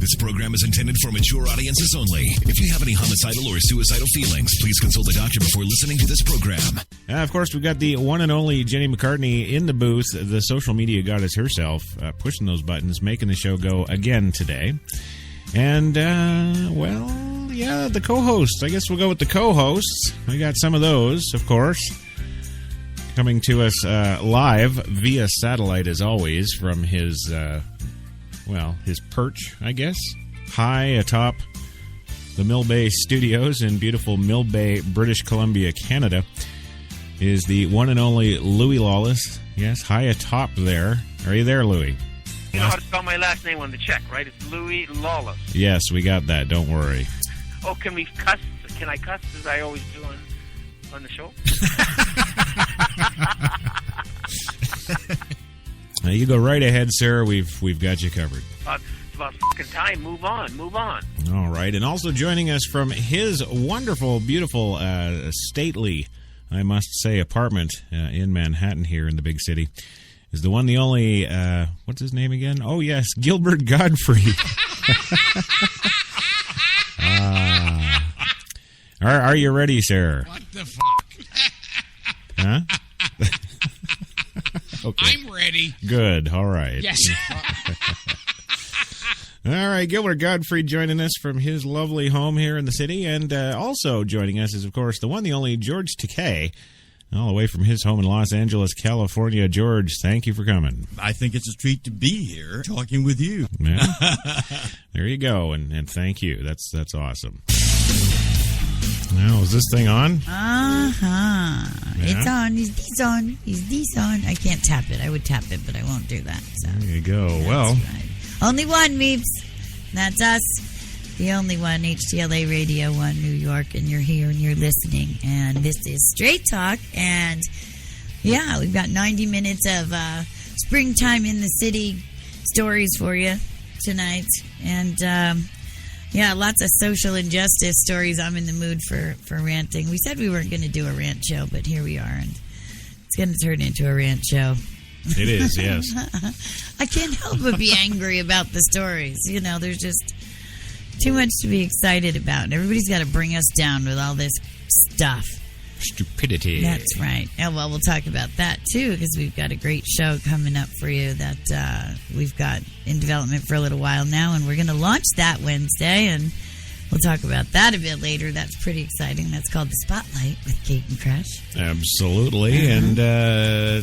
This program is intended for mature audiences only. If you have any homicidal or suicidal feelings, please consult a doctor before listening to this program. Of course, we've got the one and only Jenny McCartney in the booth, the social media goddess herself, pushing those buttons, making the show go again today. And, the co-hosts. I guess we'll go with the co-hosts. We got some of those, of course, coming to us live via satellite, as always, from his perch, I guess, high atop the Mill Bay Studios in beautiful Mill Bay, British Columbia, Canada, is the one and only Louis Lawless. Yes, high atop there. Are you there, Louis? You know how to spell my last name on the check, right? It's Louis Lawless. Yes, we got that. Don't worry. Oh, can we cuss? Can I cuss as I always do on the show? Now you go right ahead, sir. We've got you covered. It's about fucking time. Move on. All right. And also joining us from his wonderful, beautiful, stately, I must say, apartment in Manhattan here in the big city is the one, the only, what's his name again? Oh, yes, Gilbert Godfrey. Are you ready, sir? What the fuck? Huh? Okay. I'm ready. Good. All right. Yes. All right, Gilbert Godfrey joining us from his lovely home here in the city. And also joining us is, of course, the one, the only George Takei, all the way from his home in Los Angeles, California. George, thank you for coming. I think it's a treat to be here talking with you. Yeah. There you go, and thank you. That's awesome. Now, is this thing on? Yeah. It's on. Is this on? I can't tap it. I would tap it, but I won't do that. So. There you go. That's well. Right. Only one, Meeps. That's us. The only one, HTLA Radio 1 New York, and you're here and you're listening. And this is Straight Talk. And, yeah, we've got 90 minutes of springtime in the city stories for you tonight. And, lots of social injustice stories. I'm in the mood for ranting. We said we weren't going to do a rant show, but here we are. And it's going to turn into a rant show. It is, yes. I can't help but be angry about the stories. You know, there's just too much to be excited about. And everybody's got to bring us down with all this stuff. Stupidity. That's right. And, well, we'll talk about that, too, because we've got a great show coming up for you that we've got in development for a little while now. And we're going to launch that Wednesday, and we'll talk about that a bit later. That's pretty exciting. That's called The Spotlight with Kate and Crash. Absolutely. And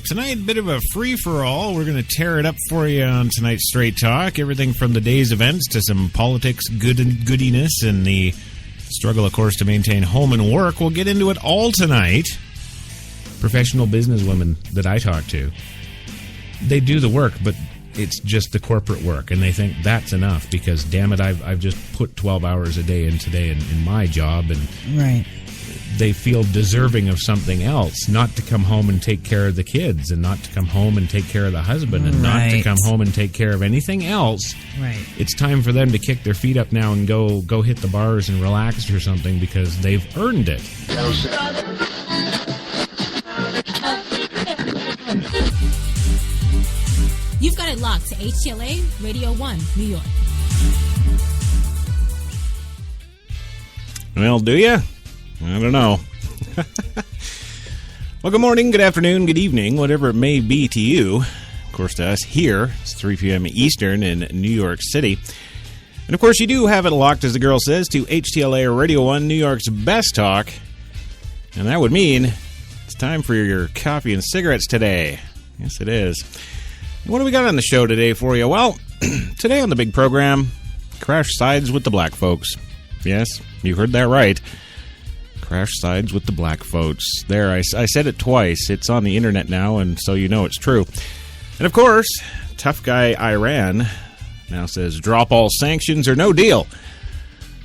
tonight, a bit of a free-for-all. We're going to tear it up for you on tonight's Straight Talk. Everything from the day's events to some politics goodiness and the struggle, of course, to maintain home and work. We'll get into it all tonight. Professional businesswomen that I talk to, they do the work, but it's just the corporate work, and they think that's enough because, damn it, I've just put 12 hours a day in today in my job, and right. They feel deserving of something else, not to come home and take care of the kids, and not to come home and take care of the husband, and not to come home and take care of anything else. Right. It's time for them to kick their feet up now and go hit the bars and relax or something because they've earned it. You've got it locked to HTLA Radio 1, New York. Well, do you? I don't know. Well, good morning, good afternoon, good evening, whatever it may be to you. Of course, to us here, it's 3 p.m. Eastern in New York City. And, of course, you do have it locked, as the girl says, to HTLA Radio 1, New York's best talk. And that would mean it's time for your coffee and cigarettes today. Yes, it is. What do we got on the show today for you? Well, today on the big program, Crash sides with the black folks. Yes, you heard that right. Crash sides with the black folks. There, I said it twice. It's on the internet now, and so you know it's true. And, of course, tough guy Iran now says, drop all sanctions or no deal.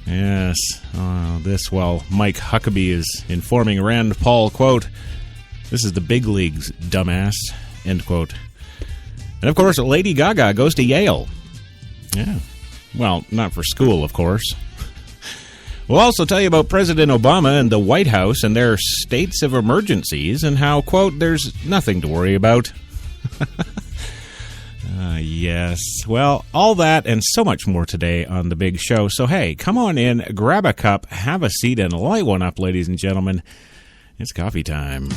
Yes, this while Mike Huckabee is informing Rand Paul, quote, this is the big leagues, dumbass, end quote. And, of course, Lady GaGa goes to Yale. Yeah. Well, not for school, of course. We'll also tell you about President Obama and the White House and their states of emergencies and how, quote, there's nothing to worry about. Yes. Well, all that and so much more today on The Big Show. So, hey, come on in, grab a cup, have a seat, and light one up, ladies and gentlemen. It's coffee time.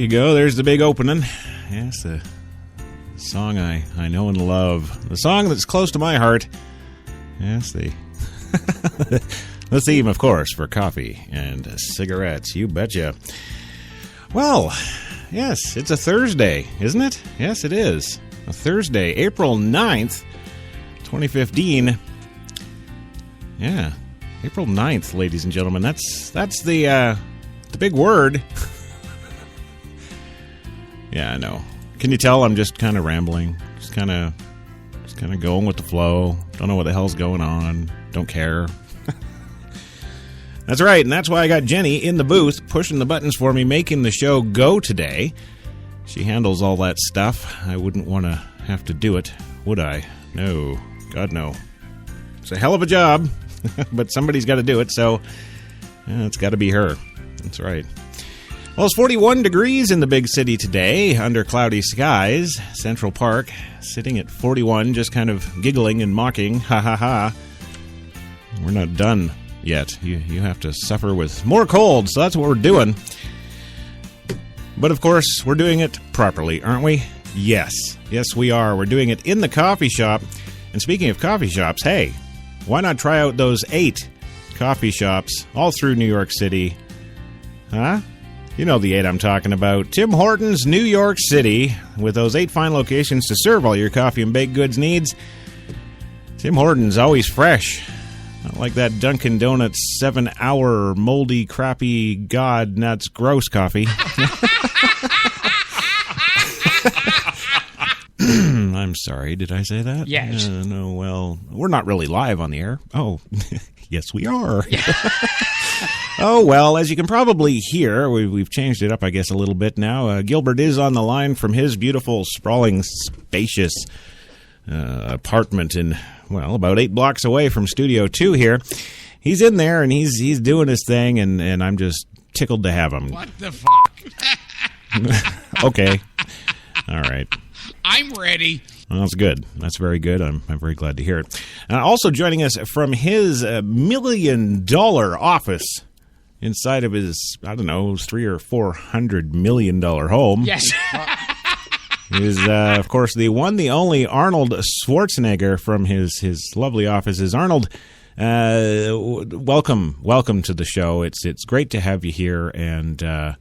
Go. There's the big opening. Yes, the song I know and love. The song that's close to my heart. Yes, the theme, of course, for coffee and cigarettes. You betcha. Well, yes, it's a Thursday, isn't it? Yes, it is. A Thursday, April 9th, 2015. Yeah, April 9th, ladies and gentlemen. That's the big word. Yeah, I know. Can you tell I'm just kind of rambling? Just kind of going with the flow. Don't know what the hell's going on. Don't care. That's right, and that's why I got Jenny in the booth pushing the buttons for me, making the show go today. She handles all that stuff. I wouldn't want to have to do it, would I? No. God, no. It's a hell of a job, but somebody's got to do it, so it's got to be her. That's right. Well, it's 41 degrees in the big city today, under cloudy skies. Central Park sitting at 41, just kind of giggling and mocking. Ha ha ha. We're not done yet. You have to suffer with more cold, so that's what we're doing. But of course, we're doing it properly, aren't we? Yes. Yes, we are. We're doing it in the coffee shop. And speaking of coffee shops, hey, why not try out those 8 coffee shops all through New York City? Huh? You know the 8 I'm talking about. Tim Hortons, New York City, with those 8 fine locations to serve all your coffee and baked goods needs. Tim Hortons, always fresh. Not like that Dunkin' Donuts 7-hour moldy, crappy, god nuts, gross coffee. I'm sorry, did I say that? Yes. No, well, we're not really live on the air. Oh, yes, we are. Oh, well, as you can probably hear, we've changed it up, I guess, a little bit now. Gilbert is on the line from his beautiful, sprawling, spacious apartment in, well, about 8 blocks away from Studio 2 here. He's in there, and he's doing his thing, and I'm just tickled to have him. What the fuck? Okay. All right. I'm ready. Well, that's good. That's very good. I'm very glad to hear it. Also joining us from his $1 million office inside of his, I don't know, $300 or $400 million home. Yes. Is, of course, the one, the only Arnold Schwarzenegger from his lovely offices. Arnold, welcome to the show. It's great to have you here, and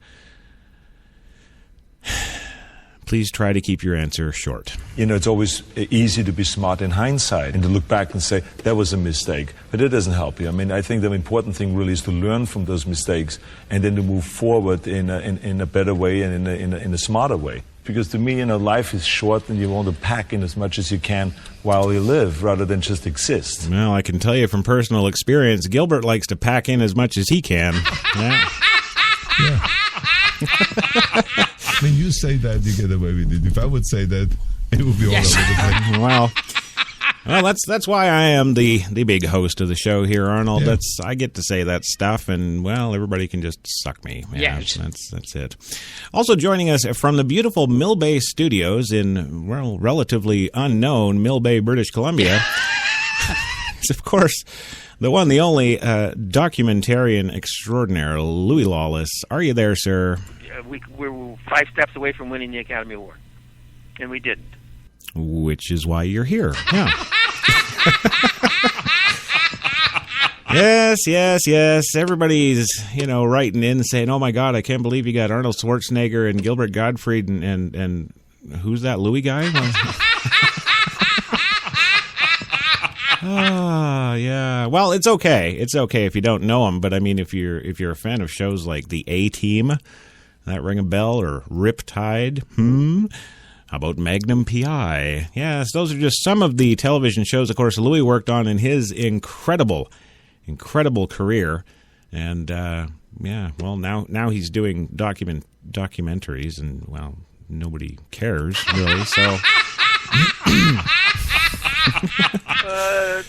please try to keep your answer short. You know, it's always easy to be smart in hindsight and to look back and say, that was a mistake. But it doesn't help you. I mean, I think the important thing really is to learn from those mistakes and then to move forward in a better way and in a smarter way. Because to me, you know, life is short and you want to pack in as much as you can while you live rather than just exist. Well, I can tell you from personal experience, Gilbert likes to pack in as much as he can. Yeah. Yeah. When you say that, you get away with it. If I would say that, it would be all over the place. Well, that's why I am the big host of the show here, Arnold. Yeah. I get to say that stuff, and well, everybody can just suck me. Yeah, Yes. that's it. Also joining us from the beautiful Mill Bay Studios in relatively unknown Mill Bay, British Columbia, is of course the one, the only documentarian extraordinaire, Louis Lawless. Are you there, sir? We're 5 steps away from winning the Academy Award, and we didn't. Which is why you're here. Yeah. Yes. Everybody's, writing in saying, "Oh my God, I can't believe you got Arnold Schwarzenegger and Gilbert Gottfried and who's that Louis guy?" Oh, yeah. Well, it's okay. It's okay if you don't know him, but I mean, if you're a fan of shows like The A-Team, That ring a bell? Or Riptide? How about Magnum P.I.? Yes, those are just some of the television shows, of course, Louis worked on in his incredible career. And, well, now he's doing documentaries, and, well, nobody cares, really, so...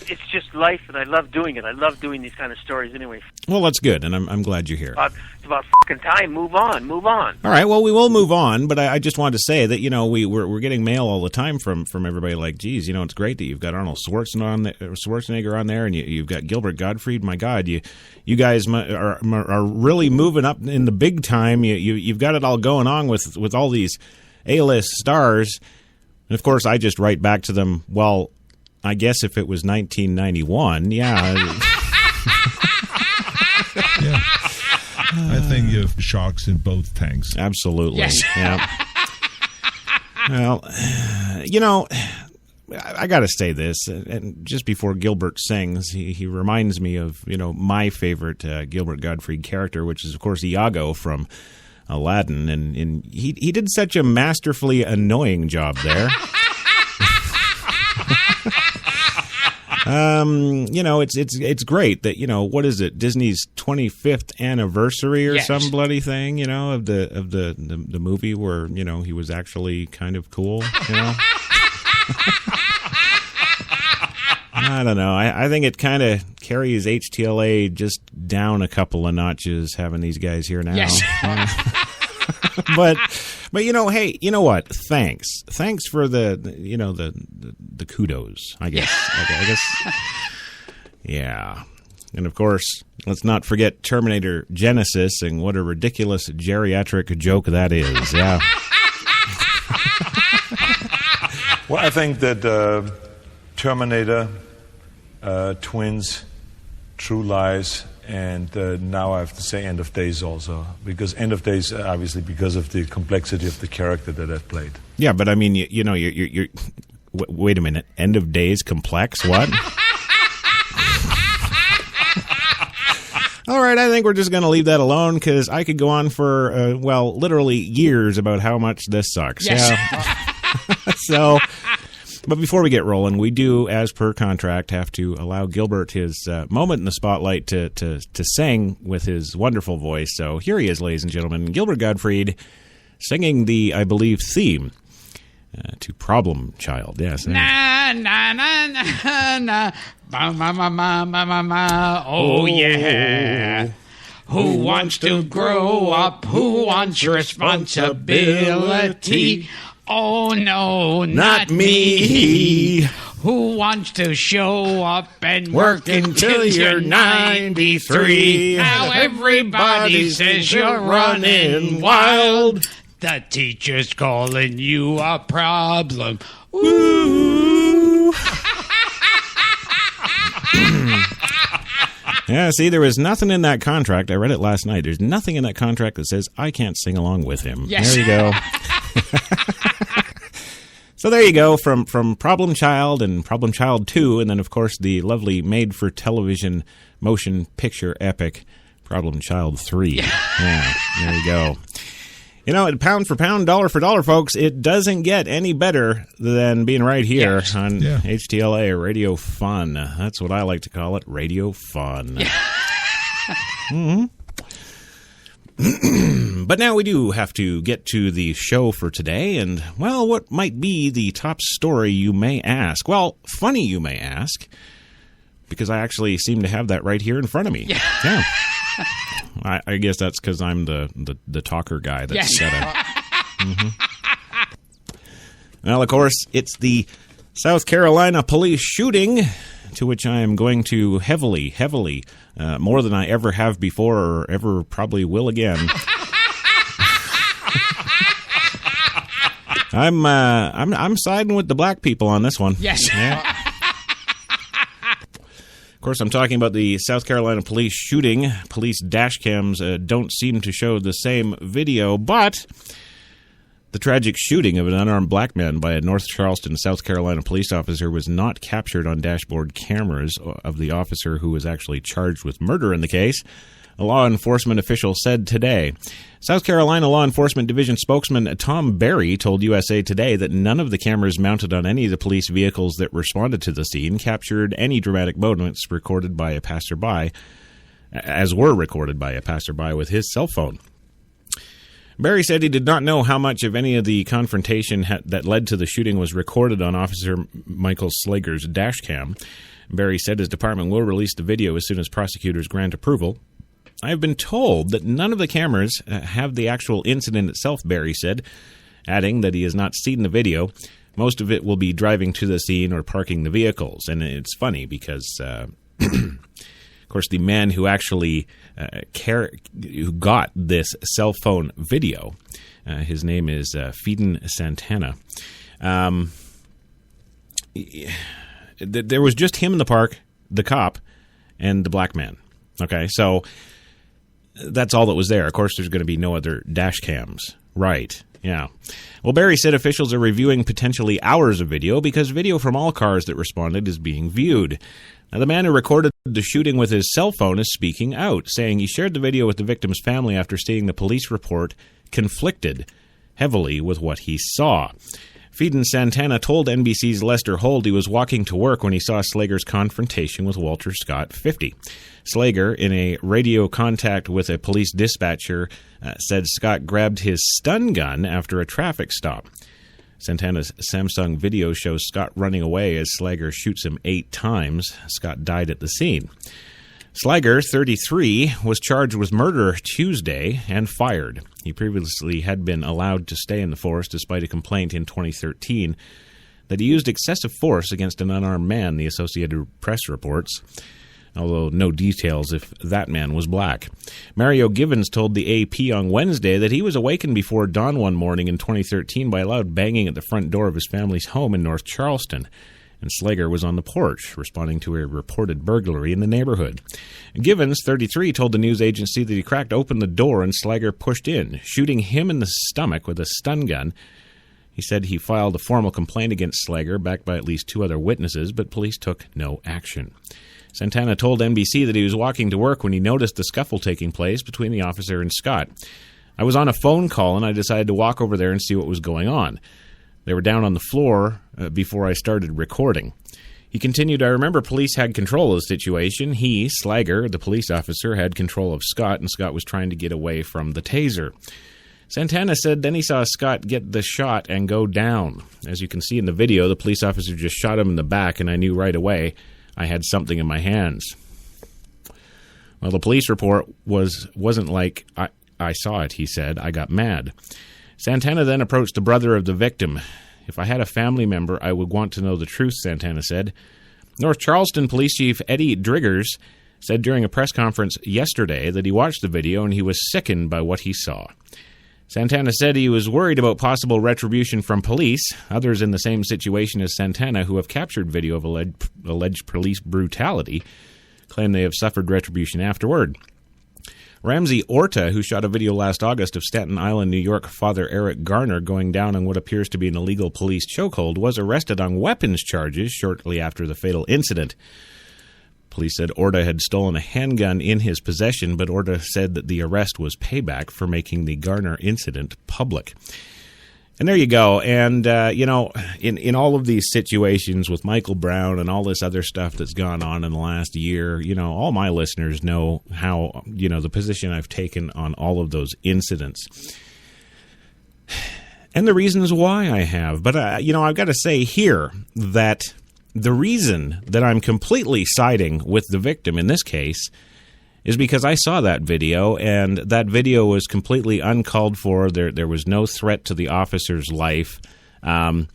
It's just life, and I love doing it. I love doing these kind of stories anyway. Well, that's good, and I'm glad you're here. It's about fucking time. Move on. All right, well, we will move on, but I just wanted to say that, we're getting mail all the time from everybody like, geez, it's great that you've got Arnold Schwarzenegger on there, and you've got Gilbert Gottfried. My God, you guys are really moving up in the big time. You've got it all going on with all these A-list stars. And, of course, I just write back to them, well, I guess if it was 1991, yeah. Yeah. I think you have sharks in both tanks. Absolutely. Yes. Yeah. Well, I got to say this, and just before Gilbert sings, he reminds me of, my favorite Gilbert Gottfried character, which is, of course, Iago from Aladdin, and he did such a masterfully annoying job there. It's great that, what is it, Disney's 25th anniversary or some bloody thing, of the movie where, he was actually kind of cool, I don't know. I think it kind of carries HTLA just down a couple of notches having these guys here now. Yes. But hey, you know what? Thanks for the kudos, I guess. Yeah. Okay, I guess. Yeah. And of course, let's not forget Terminator Genesis, and what a ridiculous geriatric joke that is. Yeah. Well, I think that Terminator, Twins, True Lies, and now I have to say End of Days also, because End of Days, obviously, because of the complexity of the character that I've played. Yeah, but I mean, you're wait a minute. End of Days complex? What? All right, I think we're just going to leave that alone, because I could go on for, literally years about how much this sucks. Yes. Yeah. So... But before we get rolling, we do, as per contract, have to allow Gilbert his moment in the spotlight to sing with his wonderful voice. So here he is, ladies and gentlemen, Gilbert Gottfried singing the, I believe, theme to Problem Child. Yes. Na na na na na, ma ma ma ma ma ma ma. Oh yeah. Who wants to grow up? Who wants responsibility? Oh, no, not me. Who wants to show up and work until you're 93? Now everybody says you're running wild. The teacher's calling you a problem. Ooh. Yeah, see, there was nothing in that contract. I read it last night. There's nothing in that contract that says I can't sing along with him. Yes. There you go. So there you go, from Problem Child and Problem Child 2, and then, of course, the lovely made-for-television motion picture epic Problem Child 3. Yeah, there you go. Pound for pound, dollar for dollar, folks, it doesn't get any better than being right here on HTLA, Radio Fun. That's what I like to call it, Radio Fun. Yeah. Mm-hmm. But now we do have to get to the show for today, and, well, what might be the top story, you may ask? Well, funny, you may ask, because I actually seem to have that right here in front of me. Yeah. I guess that's because I'm the talker guy that's set up. Mm-hmm. Well, of course, it's the South Carolina police shooting, to which I am going to heavily, more than I ever have before or ever probably will again. I'm siding with the black people on this one. Yes. Yeah. Of course, I'm talking about the South Carolina police shooting. Police dash cams don't seem to show the same video, but the tragic shooting of an unarmed black man by a North Charleston, South Carolina police officer was not captured on dashboard cameras of the officer who was actually charged with murder in the case, a law enforcement official said today. South Carolina Law Enforcement Division spokesman Tom Berry told USA Today that none of the cameras mounted on any of the police vehicles that responded to the scene captured any dramatic moments recorded by a passerby, as were recorded by a passerby with his cell phone. Berry said he did not know how much of any of the confrontation that led to the shooting was recorded on Officer Michael Slager's dash cam. Berry said his department will release the video as soon as prosecutors grant approval. I have been told that none of the cameras have the actual incident itself, Berry said, adding that he has not seen the video. Most of it will be driving to the scene or parking the vehicles. And it's funny because, of course, the man who actually who got this cell phone video, his name is Feden Santana. There was just him in the park, the cop, and the black man. Okay, so that's all that was there. Of course, there's going to be no other dash cams. Right, yeah. Well, Berry said officials are reviewing potentially hours of video because video from all cars that responded is being viewed. Now, the man who recorded the shooting with his cell phone is speaking out, saying he shared the video with the victim's family after seeing the police report conflicted heavily with what he saw. Feden Santana told NBC's Lester Holt he was walking to work when he saw Slager's confrontation with Walter Scott, 50. Slager, in a radio contact with a police dispatcher, said Scott grabbed his stun gun after a traffic stop. Santana's Samsung video shows Scott running away as Slager shoots him 8 times. Scott died at the scene. Slager, 33, was charged with murder Tuesday and fired. He previously had been allowed to stay in the force despite a complaint in 2013 that he used excessive force against an unarmed man, the Associated Press reports, although no details if that man was black. Mario Givens told the AP on Wednesday that he was awakened before dawn one morning in 2013 by loud banging at the front door of his family's home in North Charleston, and Slager was on the porch, responding to a reported burglary in the neighborhood. Givens, 33, told the news agency that he cracked open the door and Slager pushed in, shooting him in the stomach with a stun gun. He said he filed a formal complaint against Slager, backed by at least 2 other witnesses, but police took no action. Santana told NBC that he was walking to work when he noticed the scuffle taking place between the officer and Scott. I was on a phone call and I decided to walk over there and see what was going on. They were down on the floor before I started recording. He continued, I remember police had control of the situation. He, Slager, the police officer, had control of Scott, and Scott was trying to get away from the taser. Santana said then he saw Scott get the shot and go down. As you can see in the video, the police officer just shot him in the back, and I knew right away I had something in my hands. Well, the police report wasn't like I saw it, he said. I got mad. Santana then approached the brother of the victim. If I had a family member, I would want to know the truth, Santana said. North Charleston Police Chief Eddie Driggers said during a press conference yesterday that he watched the video and he was sickened by what he saw. Santana said he was worried about possible retribution from police. Others in the same situation as Santana, who have captured video of alleged police brutality, claim they have suffered retribution afterward. Ramsey Orta, who shot a video last August of Staten Island, New York, Father Eric Garner going down on what appears to be an illegal police chokehold, was arrested on weapons charges shortly after the fatal incident. Police said Orta had stolen a handgun in his possession, but Orta said that the arrest was payback for making the Garner incident public. And there you go. And, in all of these situations with Michael Brown and all this other stuff that's gone on in the last year, all my listeners know how, the position I've taken on all of those incidents. And the reasons why I have. But, I've got to say here that the reason that I'm completely siding with the victim in this case is because I saw that video, and that video was completely uncalled for. There was no threat to the officer's life. And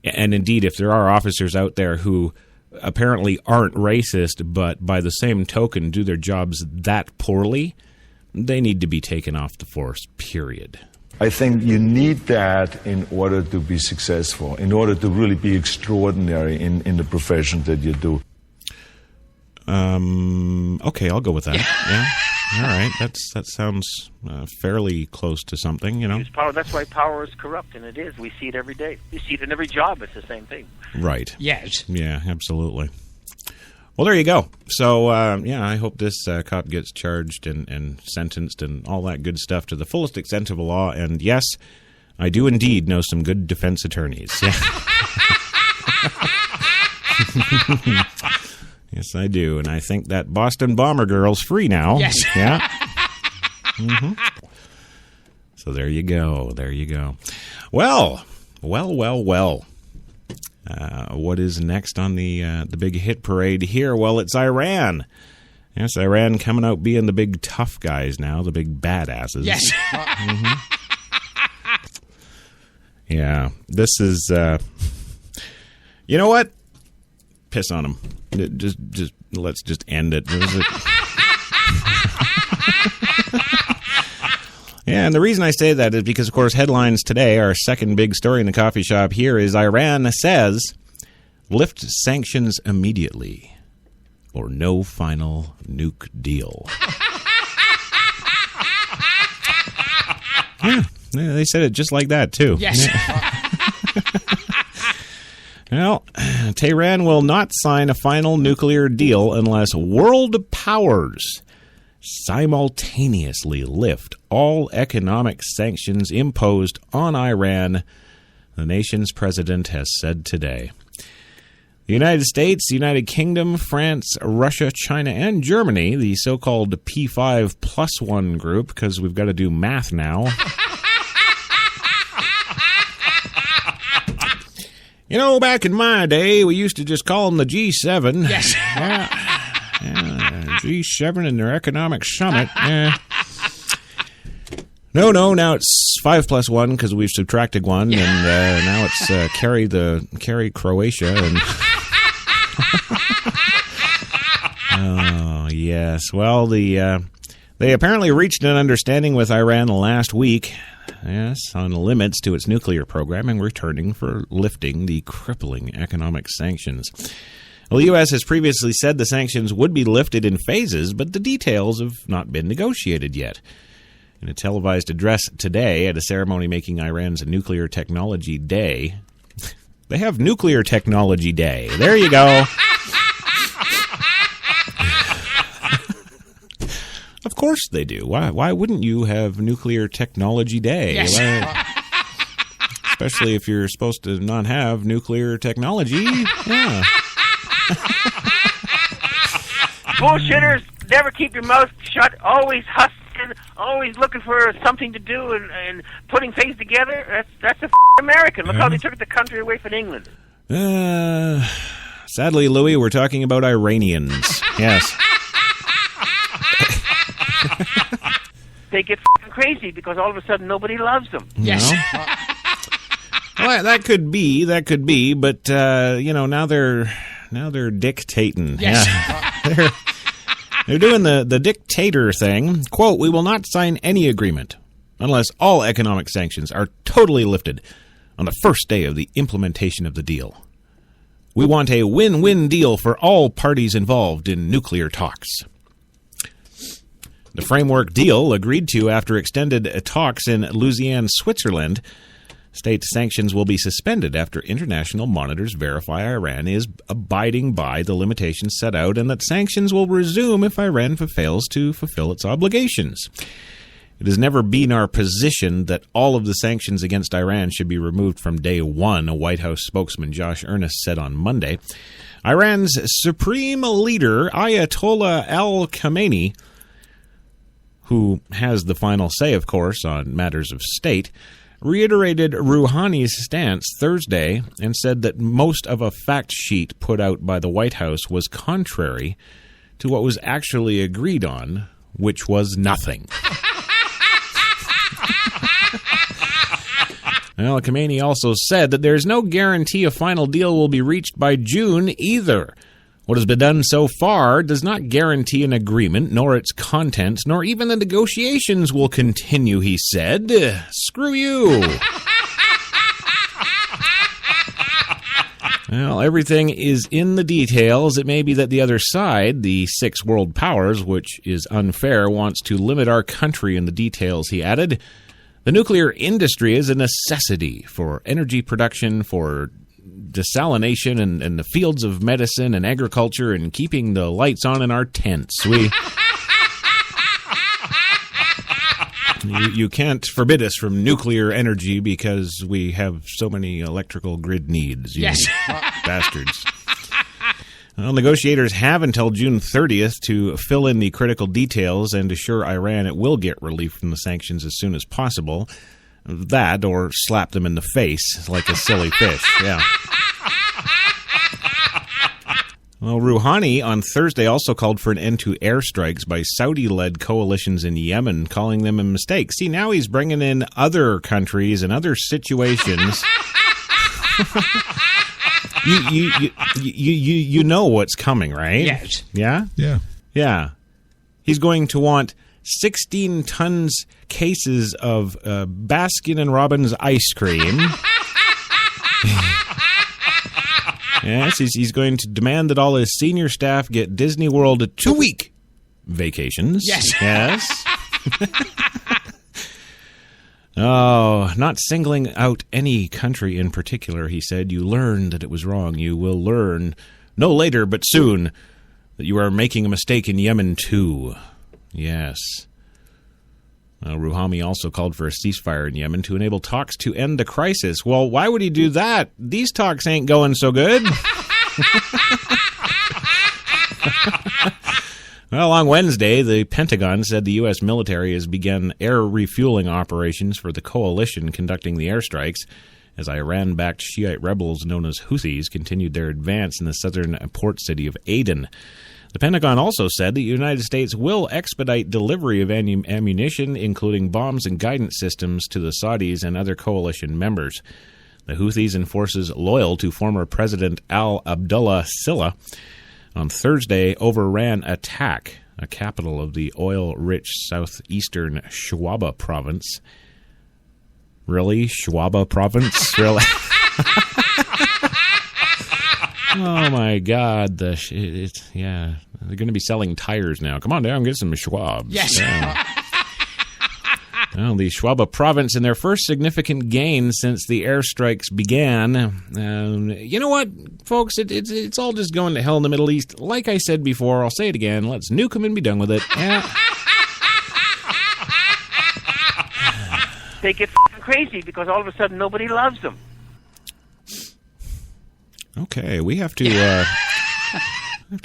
indeed, if there are officers out there who apparently aren't racist, but by the same token do their jobs that poorly, they need to be taken off the force, period. I think you need that in order to be successful, in order to really be extraordinary in the profession that you do. Okay, I'll go with that. Yeah. All right. That sounds fairly close to something, Use power. That's why power is corrupt, and it is. We see it every day. We see it in every job. It's the same thing. Right. Yes. Yeah, absolutely. Well, there you go. So, I hope this cop gets charged and sentenced and all that good stuff to the fullest extent of the law. And yes, I do indeed know some good defense attorneys. Yeah. Yes, I do. And I think that Boston Bomber girl's free now. Yes. Yeah. Mm-hmm. So there you go. There you go. Well. What is next on the big hit parade here? Well, it's Iran. Yes, Iran coming out being the big tough guys now, the big badasses. Yes. Mm-hmm. Yeah, this is. You know what? Piss on them. Just let's just end it. Yeah, and the reason I say that is because, of course, headlines today, our second big story in the coffee shop here is Iran says, lift sanctions immediately or no final nuke deal. Yeah, they said it just like that, too. Yes. Well, Tehran will not sign a final nuclear deal unless world powers simultaneously lift all economic sanctions imposed on Iran, the nation's president has said today. The United States, the United Kingdom, France, Russia, China, and Germany, the so-called P5+1 group, because we've got to do math now. You know, back in my day, we used to just call them the G7. Yes. G7 and their economic summit. No, now it's 5+1 because we've subtracted one, and now it's carry Croatia. And oh yes, well they apparently reached an understanding with Iran last week. Yes, on limits to its nuclear program and returning for lifting the crippling economic sanctions. Well, the U.S. has previously said the sanctions would be lifted in phases, but the details have not been negotiated yet. In a televised address today at a ceremony making Iran's Nuclear Technology Day, they have Nuclear Technology Day. There you go. Of course they do. Why wouldn't you have Nuclear Technology Day? Yes. Especially if you're supposed to not have nuclear technology. Yeah. Bullshitters, never keep your mouth shut, always hustling, always looking for something to do and putting things together. That's American. Look how they took the country away from England. Sadly, Louis, we're talking about Iranians. Yes. They get crazy because all of a sudden nobody loves them. Yes. Well, that could be, but now they're dictating. Yes. Yeah. They're doing the dictator thing. Quote, we will not sign any agreement unless all economic sanctions are totally lifted on the first day of the implementation of the deal. We want a win-win deal for all parties involved in nuclear talks. The framework deal, agreed to after extended talks in Lausanne, Switzerland, states sanctions will be suspended after international monitors verify Iran is abiding by the limitations set out and that sanctions will resume if Iran fails to fulfill its obligations. It has never been our position that all of the sanctions against Iran should be removed from day one, a White House spokesman Josh Earnest said on Monday. Iran's supreme leader, Ayatollah al-Khamenei, who has the final say, of course, on matters of state, reiterated Rouhani's stance Thursday and said that most of a fact sheet put out by the White House was contrary to what was actually agreed on, which was nothing. Well, Khamenei also said that there is no guarantee a final deal will be reached by June either. What has been done so far does not guarantee an agreement, nor its contents, nor even the negotiations will continue, he said. Screw you. Well, everything is in the details. It may be that the other side, the 6 world powers, which is unfair, wants to limit our country in the details, he added. The nuclear industry is a necessity for energy production, for desalination and the fields of medicine and agriculture and keeping the lights on in our tents. You can't forbid us from nuclear energy because we have so many electrical grid needs. You bastards. Well, negotiators have until June 30th to fill in the critical details and assure Iran it will get relief from the sanctions as soon as possible. That, or slap them in the face like a silly fish. Yeah. Well, Rouhani on Thursday also called for an end to airstrikes by Saudi-led coalitions in Yemen, calling them a mistake. See, now he's bringing in other countries and other situations. You know what's coming, right? Yes. Yeah? Yeah. Yeah. He's going to want 16 tons cases of Baskin & Robbins ice cream. Yes, he's going to demand that all his senior staff get Disney World 2-week vacations. Yes. Oh, not singling out any country in particular, he said. You learned that it was wrong. You will learn, no later but soon, that you are making a mistake in Yemen too. Yes. Rouhani also called for a ceasefire in Yemen to enable talks to end the crisis. Well, why would he do that? These talks ain't going so good. Well, on Wednesday, the Pentagon said the U.S. military has begun air refueling operations for the coalition conducting the airstrikes as Iran-backed Shiite rebels known as Houthis continued their advance in the southern port city of Aden. The Pentagon also said the United States will expedite delivery of ammunition, including bombs and guidance systems, to the Saudis and other coalition members. The Houthis and forces loyal to former President Abdullah Saleh on Thursday overran Attack, a capital of the oil-rich southeastern Shuaba province. Really? Shuaba province? Really? Oh, my God. They're going to be selling tires now. Come on down, get some Schwabs. Yes. Well, the Shuaba province in their first significant gain since the airstrikes began. You know what, folks? It's all just going to hell in the Middle East. Like I said before, I'll say it again. Let's nuke them and be done with it. They get crazy because all of a sudden nobody loves them. Okay, we have to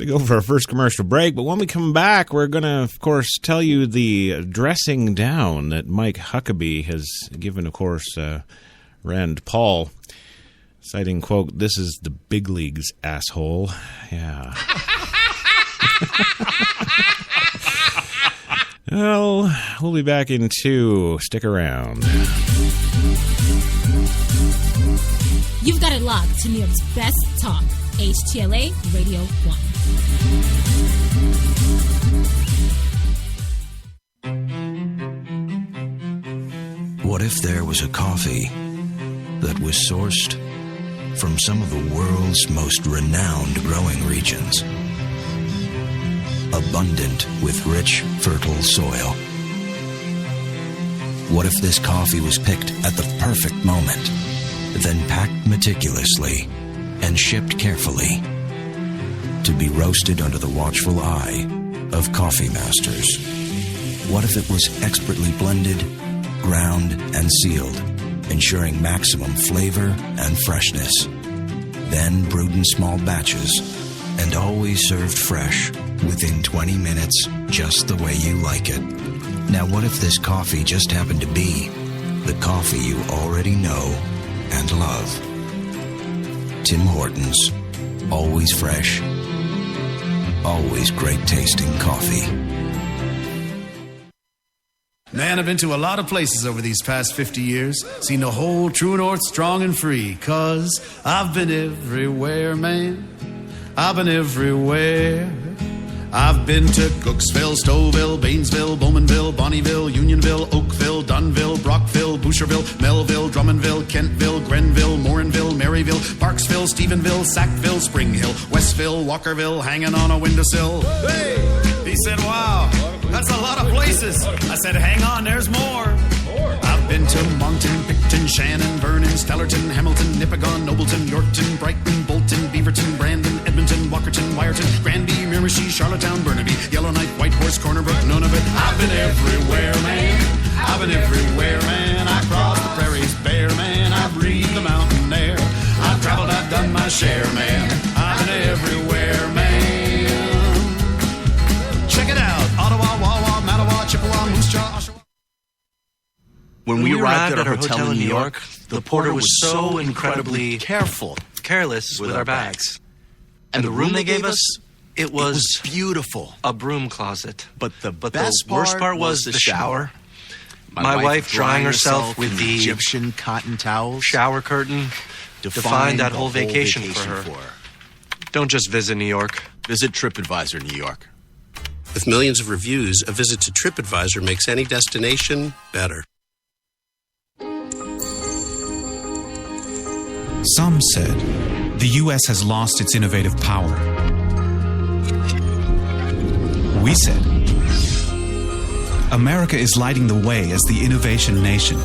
go for our first commercial break, but when we come back, we're going to, of course, tell you the dressing down that Mike Huckabee has given, of course, Rand Paul, citing, quote, "This is the big leagues, asshole." Yeah. Well, we'll be back in 2. Stick around. You've got it locked to New York's best talk, HTLA Radio 1. What if there was a coffee that was sourced from some of the world's most renowned growing regions, abundant with rich, fertile soil? What if this coffee was picked at the perfect moment, then packed meticulously and shipped carefully to be roasted under the watchful eye of coffee masters? What if it was expertly blended, ground, and sealed, ensuring maximum flavor and freshness, then brewed in small batches and always served fresh within 20 minutes, just the way you like it? Now, what if this coffee just happened to be the coffee you already know and love? Tim Hortons. Always fresh. Always great tasting coffee. Man, I've been to a lot of places over these past 50 years. Seen the whole true north strong and free. 'Cause I've been everywhere, man. I've been everywhere. I've been to Cooksville, Stouffville, Bainesville, Bowmanville, Bonnieville, Unionville, Oakville, Dunville, Brockville, Boucherville, Melville, Drummondville, Kentville, Grenville, Morinville, Maryville, Parksville, Stephenville, Sackville, Spring Hill, Westville, Walkerville, hanging on a windowsill. Hey! He said, wow, that's a lot of places. I said, hang on, there's more. I've been to Moncton, Picton, Shannon, Vernon, Stellarton, Hamilton, Nipigon, Nobleton, Yorkton, Brighton, Bolton, Beaverton, Brandon, Edmonton, Walkerton, Wyerton, Granby, Miramichi, Charlottetown, Burnaby, Yellowknife, Whitehorse, Corner Brook, Nunavut. I've been everywhere, man. I've been everywhere, man. I crossed the prairies bare, man. I breathed the mountain air. I've traveled, I've done my share, man. I've been everywhere, man. Check it out. Ottawa, Wawa, Mattawa, Chippewa, Moose Jaw, Oshawa. When we arrived at our hotel in New York, the porter was so incredibly careless with our bags. And the room they gave us, it was beautiful. A broom closet. But the worst part was the shower. My wife drying herself with the Egyptian cotton towels. Shower curtain defined that whole vacation for her. Don't just visit New York. Visit TripAdvisor New York. With millions of reviews, a visit to TripAdvisor makes any destination better. Some said the U.S. has lost its innovative power. We said America is lighting the way as the innovation nation.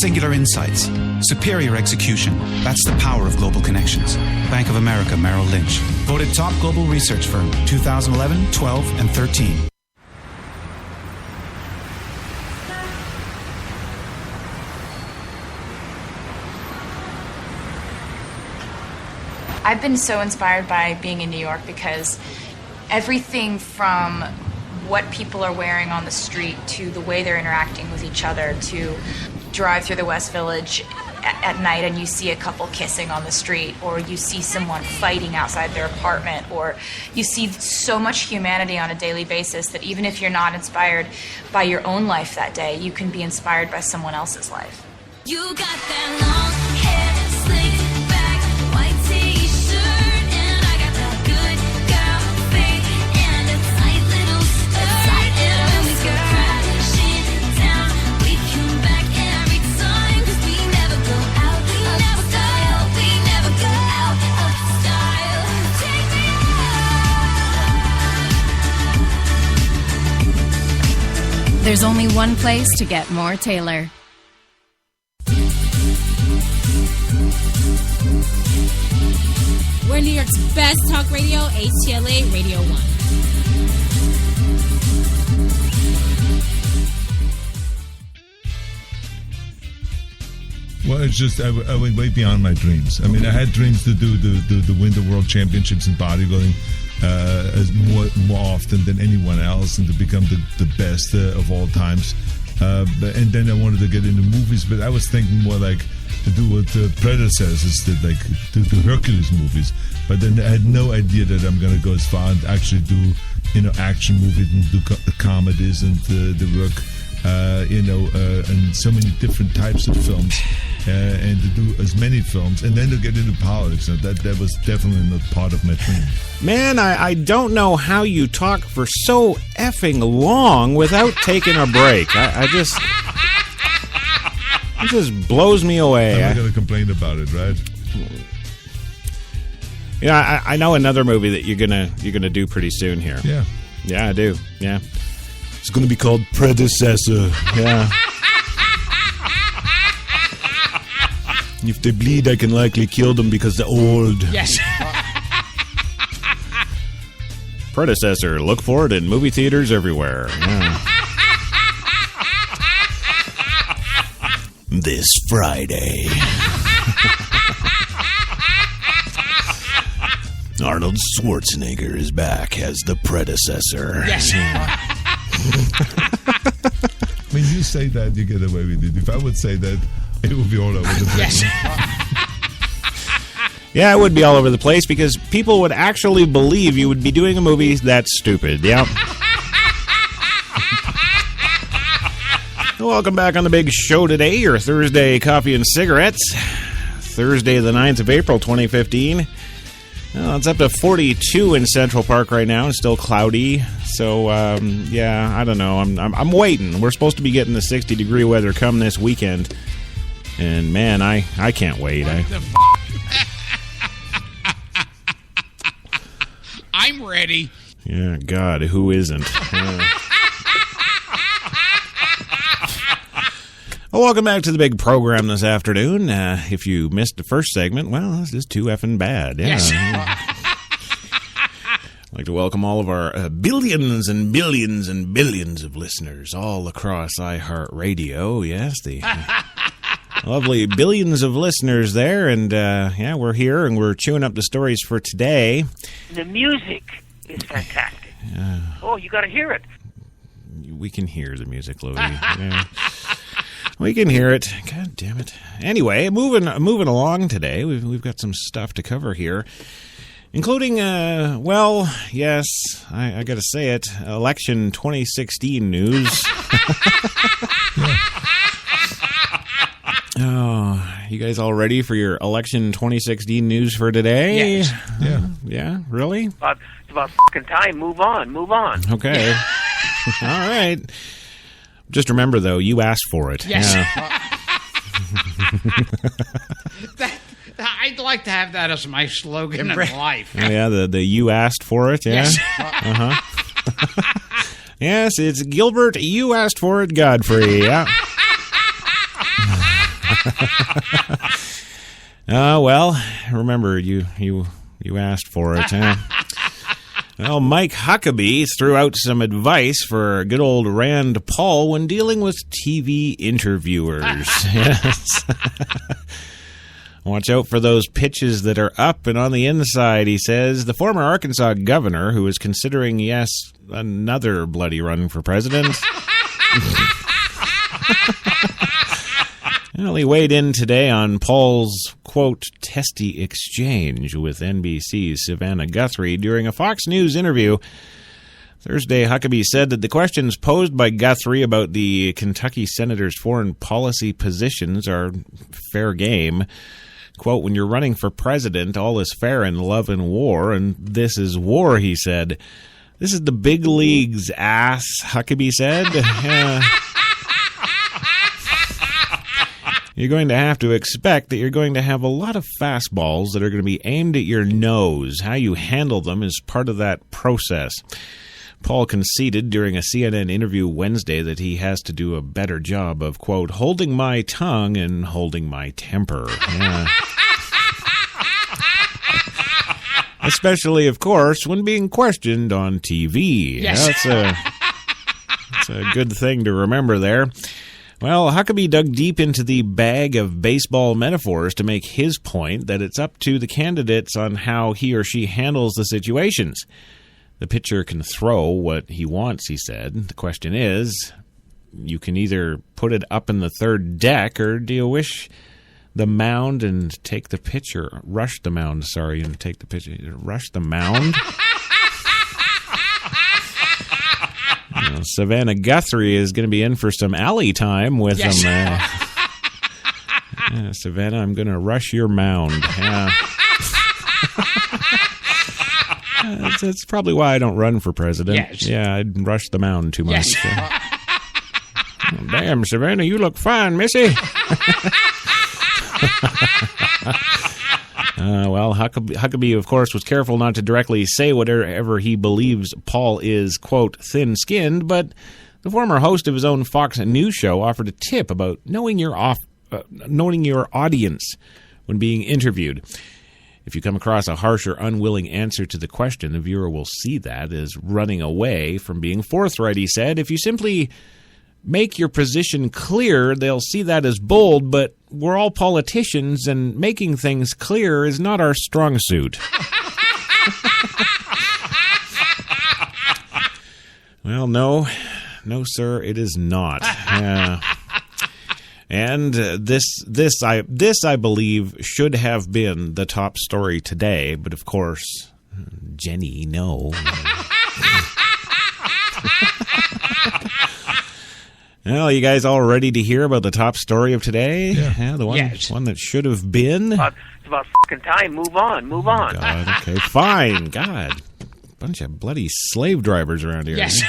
Singular insights, superior execution. That's the power of global connections. Bank of America Merrill Lynch. Voted top global research firm 2011, 12, and 13. I've been so inspired by being in New York because everything from what people are wearing on the street to the way they're interacting with each other, to drive through the West Village at night and you see a couple kissing on the street, or you see someone fighting outside their apartment, or you see so much humanity on a daily basis that even if you're not inspired by your own life that day, you can be inspired by someone else's life. You got that long hair, slick back, white t-shirt, and I got that good girl face and a tight little skirt. And when we go crashing down, we come back every time, 'cause we never go out of style. We never go out of style. Take me out. There's only one place to get more Taylor. We're New York's best talk radio, HTLA Radio 1. Well, it's just I went way beyond my dreams. I mean, I had dreams to do the Winter World Championships in bodybuilding as more often than anyone else, and to become the best of all times. And then I wanted to get into movies, but I was thinking more like to do what the predecessors did, like do Hercules movies. But then I had no idea that I'm going to go as far and actually do, action movies and do comedies and the work, and so many different types of films, and to do as many films, and then to get into politics. And that was definitely not part of my dream. Man, I don't know how you talk for so effing long without taking a break. It just blows me away. I'm not going to complain about it, right? Yeah, I know another movie that you're gonna do pretty soon here. Yeah. Yeah, I do. Yeah. It's going to be called Predecessor. Yeah. If they bleed, I can likely kill them because they're old. Yes. Predecessor. Look for it in movie theaters everywhere. Yeah. This Friday. Arnold Schwarzenegger is back as the predecessor. Yes. When you say that, you get away with it. If I would say that, it would be all over the place. Yeah, it would be all over the place because people would actually believe you would be doing a movie that's stupid. Yeah. Welcome back on the big show today, your Thursday coffee and cigarettes. Thursday, the 9th of April, 2015. Well, it's up to 42 in Central Park right now. It's still cloudy. So, yeah, I don't know. I'm waiting. We're supposed to be getting the 60-degree weather come this weekend. And, man, I can't wait. I'm ready. Yeah, God, who isn't? Well, welcome back to the big program this afternoon. If you missed the first segment, well, this is too effing bad. Yeah. Yes. I'd like to welcome all of our billions and billions and billions of listeners all across iHeartRadio. Yes, the lovely billions of listeners there. And, yeah, we're here and we're chewing up the stories for today. The music is fantastic. Oh, you got to hear it. We can hear the music, Louie. Yeah. We can hear it. God damn it. Anyway, moving along today, we've got some stuff to cover here, including, well, yes, I got to say it, election 2016 news. Oh, you guys all ready for your election 2016 news for today? Yes. Yeah, really? It's about fucking time. Move on. Okay. All right. Just remember, though, you asked for it. Yes. Yeah. I'd like to have that as my slogan in life. Oh, yeah, the you asked for it, yeah? Yes. Uh-huh. Yes, it's Gilbert, you asked for it, Godfrey, yeah. Well, remember, you asked for it, huh? Well, Mike Huckabee threw out some advice for good old Rand Paul when dealing with TV interviewers. Yes. Watch out for those pitches that are up and on the inside, he says. The former Arkansas governor, who is considering, yes, another bloody run for president. Well, he weighed in today on Paul's, quote, testy exchange with NBC's Savannah Guthrie during a Fox News interview. Thursday, Huckabee said that the questions posed by Guthrie about the Kentucky senator's foreign policy positions are fair game. Quote, when you're running for president, all is fair in love and war, and this is war, he said. This is the big leagues, ass, Huckabee said. You're going to have to expect that you're going to have a lot of fastballs that are going to be aimed at your nose. How you handle them is part of that process. Paul conceded during a CNN interview Wednesday that he has to do a better job of, quote, holding my tongue and holding my temper. Yeah. Especially, of course, when being questioned on TV. Yes. That's a good thing to remember there. Well, Huckabee dug deep into the bag of baseball metaphors to make his point that it's up to the candidates on how he or she handles the situations. The pitcher can throw what he wants, he said. The question is, you can either put it up in the third deck, or do you wish the mound and take the pitcher, rush the mound, sorry, and take the pitcher, rush the mound? Savannah Guthrie is going to be in for some alley time with yes. Savannah, I'm going to rush your mound. That's probably why I don't run for president. Yes. Yeah, I'd rush the mound too much. Yes. Oh, damn, Savannah, you look fine, missy. Well, Huckabee, of course, was careful not to directly say whatever he believes Paul is, quote, thin-skinned, but the former host of his own Fox News show offered a tip about knowing your audience when being interviewed. If you come across a harsh or unwilling answer to the question, the viewer will see that as running away from being forthright, he said. If you simply make your position clear, they'll see that as bold, but we're all politicians, and making things clear is not our strong suit. Well, no, sir, it is not. And this I believe should have been the top story today, but of course, Jenny, no. Well, you guys all ready to hear about the top story of today? Yeah, the one, yes. one that should have been. It's about fucking time. Move on. Oh, God, okay, fine. God, bunch of bloody slave drivers around here. Yes.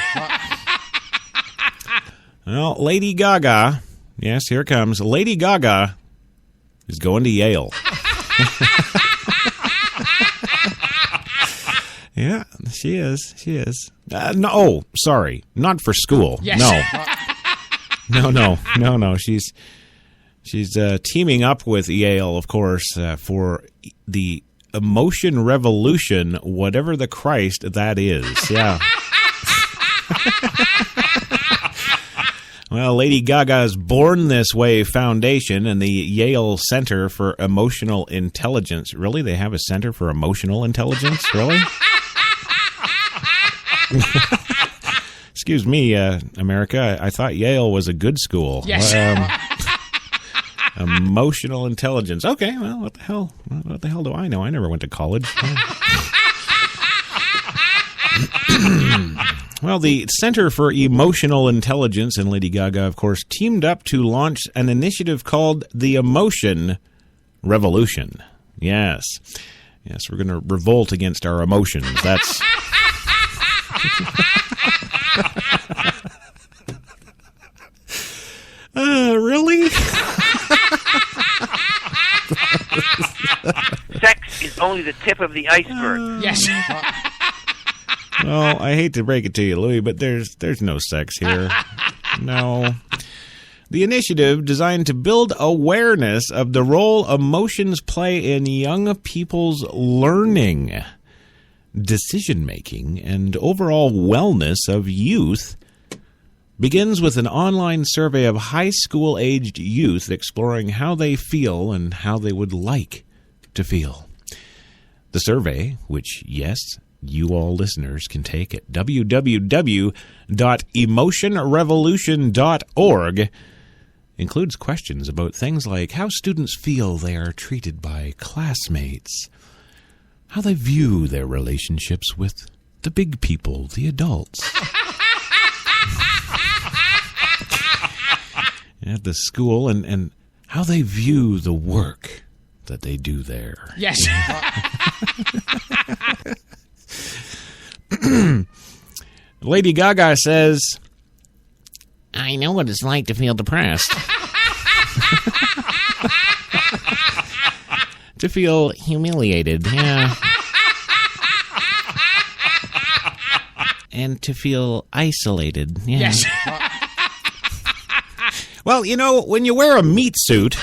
Well, Lady GaGa. Yes, here it comes. Lady GaGa is going to Yale. Yeah, she is. She is. No, sorry, not for school. Yes. No. She's She's teaming up with Yale, of course, for the Emotion Revolution, whatever the Christ that is. Yeah. Well, Lady GaGa's Born This Way Foundation and the Yale Center for Emotional Intelligence. Really? They have a Center for Emotional Intelligence? Really? Excuse me, America. I thought Yale was a good school. Yes. Emotional intelligence. Okay, well, what the hell? What the hell do I know? I never went to college. Well, the Center for Emotional Intelligence and Lady GaGa, of course, teamed up to launch an initiative called the Emotion Revolution. Yes. Yes, we're going to revolt against our emotions. That's... Really? Sex is only the tip of the iceberg. Yes. Well, I hate to break it to you, Louis, but there's no sex here. No. The initiative designed to build awareness of the role emotions play in young people's learning, decision-making, and overall wellness of youth begins with an online survey of high school-aged youth exploring how they feel and how they would like to feel. The survey, which, yes, you all listeners can take at www.emotionrevolution.org, includes questions about things like how students feel they are treated by classmates, how they view their relationships with the big people, the adults, at the school, and how they view the work that they do there. Yes. Lady GaGa says, I know what it's like to feel depressed. To feel humiliated, yeah. And to feel isolated, yeah. Yes. Well, you know, when you wear a meat suit,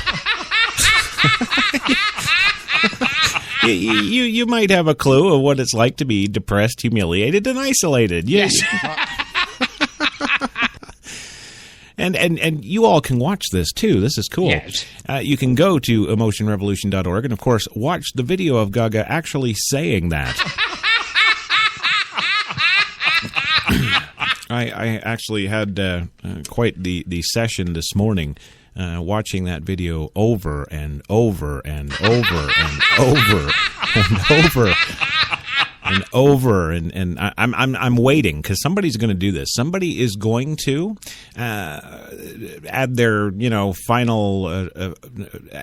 you might have a clue of what it's like to be depressed, humiliated, and isolated. Yes. And you all can watch this, too. This is cool. Yes. You can go to emotionrevolution.org and, of course, watch the video of GaGa actually saying that. I actually had quite the session this morning watching that video over and over and over and over and over and over, and I'm waiting because somebody's going to do this. Somebody is going to add their final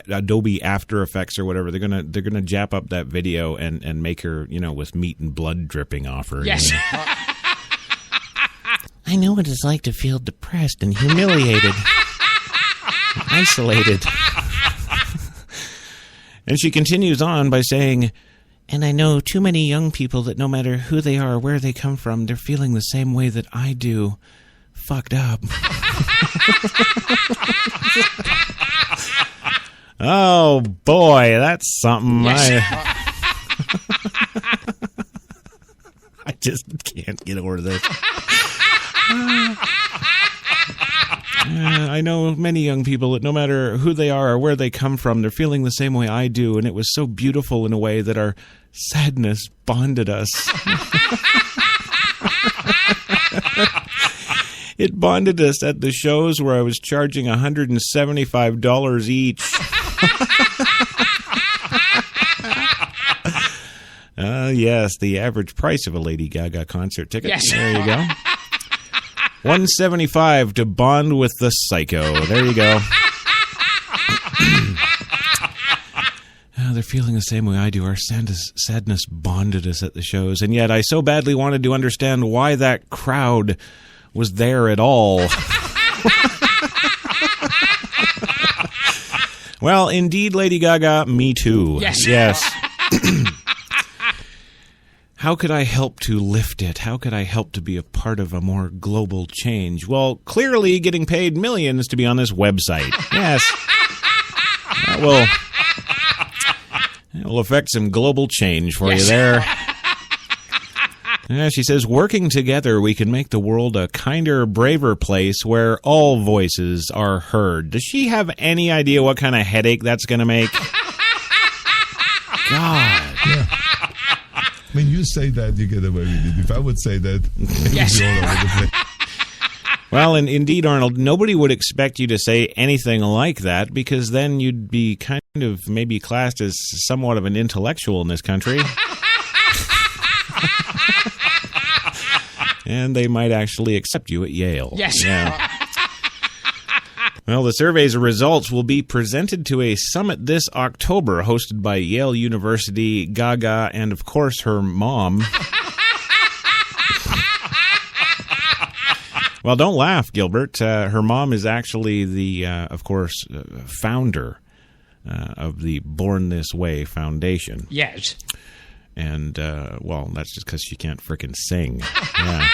Adobe After Effects or whatever. They're gonna jap up that video and make her with meat and blood dripping off her. Yes. I know what it's like to feel depressed and humiliated, and isolated. And she continues on by saying, and I know too many young people that no matter who they are or where they come from, they're feeling the same way that I do. Fucked up. Oh, boy, that's something. Yes. I just can't get over this. I know many young people that no matter who they are or where they come from, they're feeling the same way I do, and it was so beautiful in a way that our sadness bonded us. It bonded us at the shows where I was charging $175 each. Yes, the average price of a Lady GaGa concert ticket. Yes. There you go. $175 to bond with the psycho. There you go. They're feeling the same way I do. Our sadness bonded us at the shows, and yet I so badly wanted to understand why that crowd was there at all. Well, indeed, Lady GaGa, me too. Yes. Yes. How could I help to lift it? How could I help to be a part of a more global change? Well, clearly getting paid millions to be on this website. Yes. That will affect some global change for you there. She says, working together, we can make the world a kinder, braver place where all voices are heard. Does she have any idea what kind of headache that's going to make? God. Yeah. I mean, you say that, you get away with it. If I would say that, Yes. it would be all over the place. Well, and indeed, Arnold, nobody would expect you to say anything like that because then you'd be kind of maybe classed as somewhat of an intellectual in this country. And they might actually accept you at Yale. Yes. Yeah. Well, the survey's results will be presented to a summit this October hosted by Yale University, GaGa, and, of course, her mom. Well, don't laugh, Gilbert. Her mom is actually the, of course, founder of the Born This Way Foundation. Yes. And, well, that's just because she can't frickin' sing. Yeah.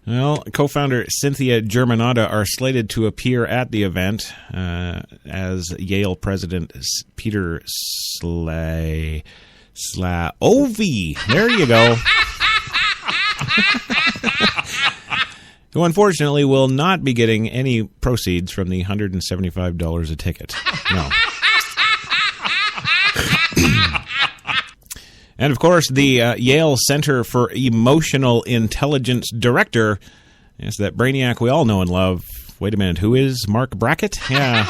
Well, co-founder Cynthia Germanata are slated to appear at the event as Yale president Peter Slaovi. There you go. Who unfortunately will not be getting any proceeds from the $175 a ticket. No. And, of course, the Yale Center for Emotional Intelligence director is that brainiac we all know and love. Wait a minute, who is Mark Brackett? Yeah.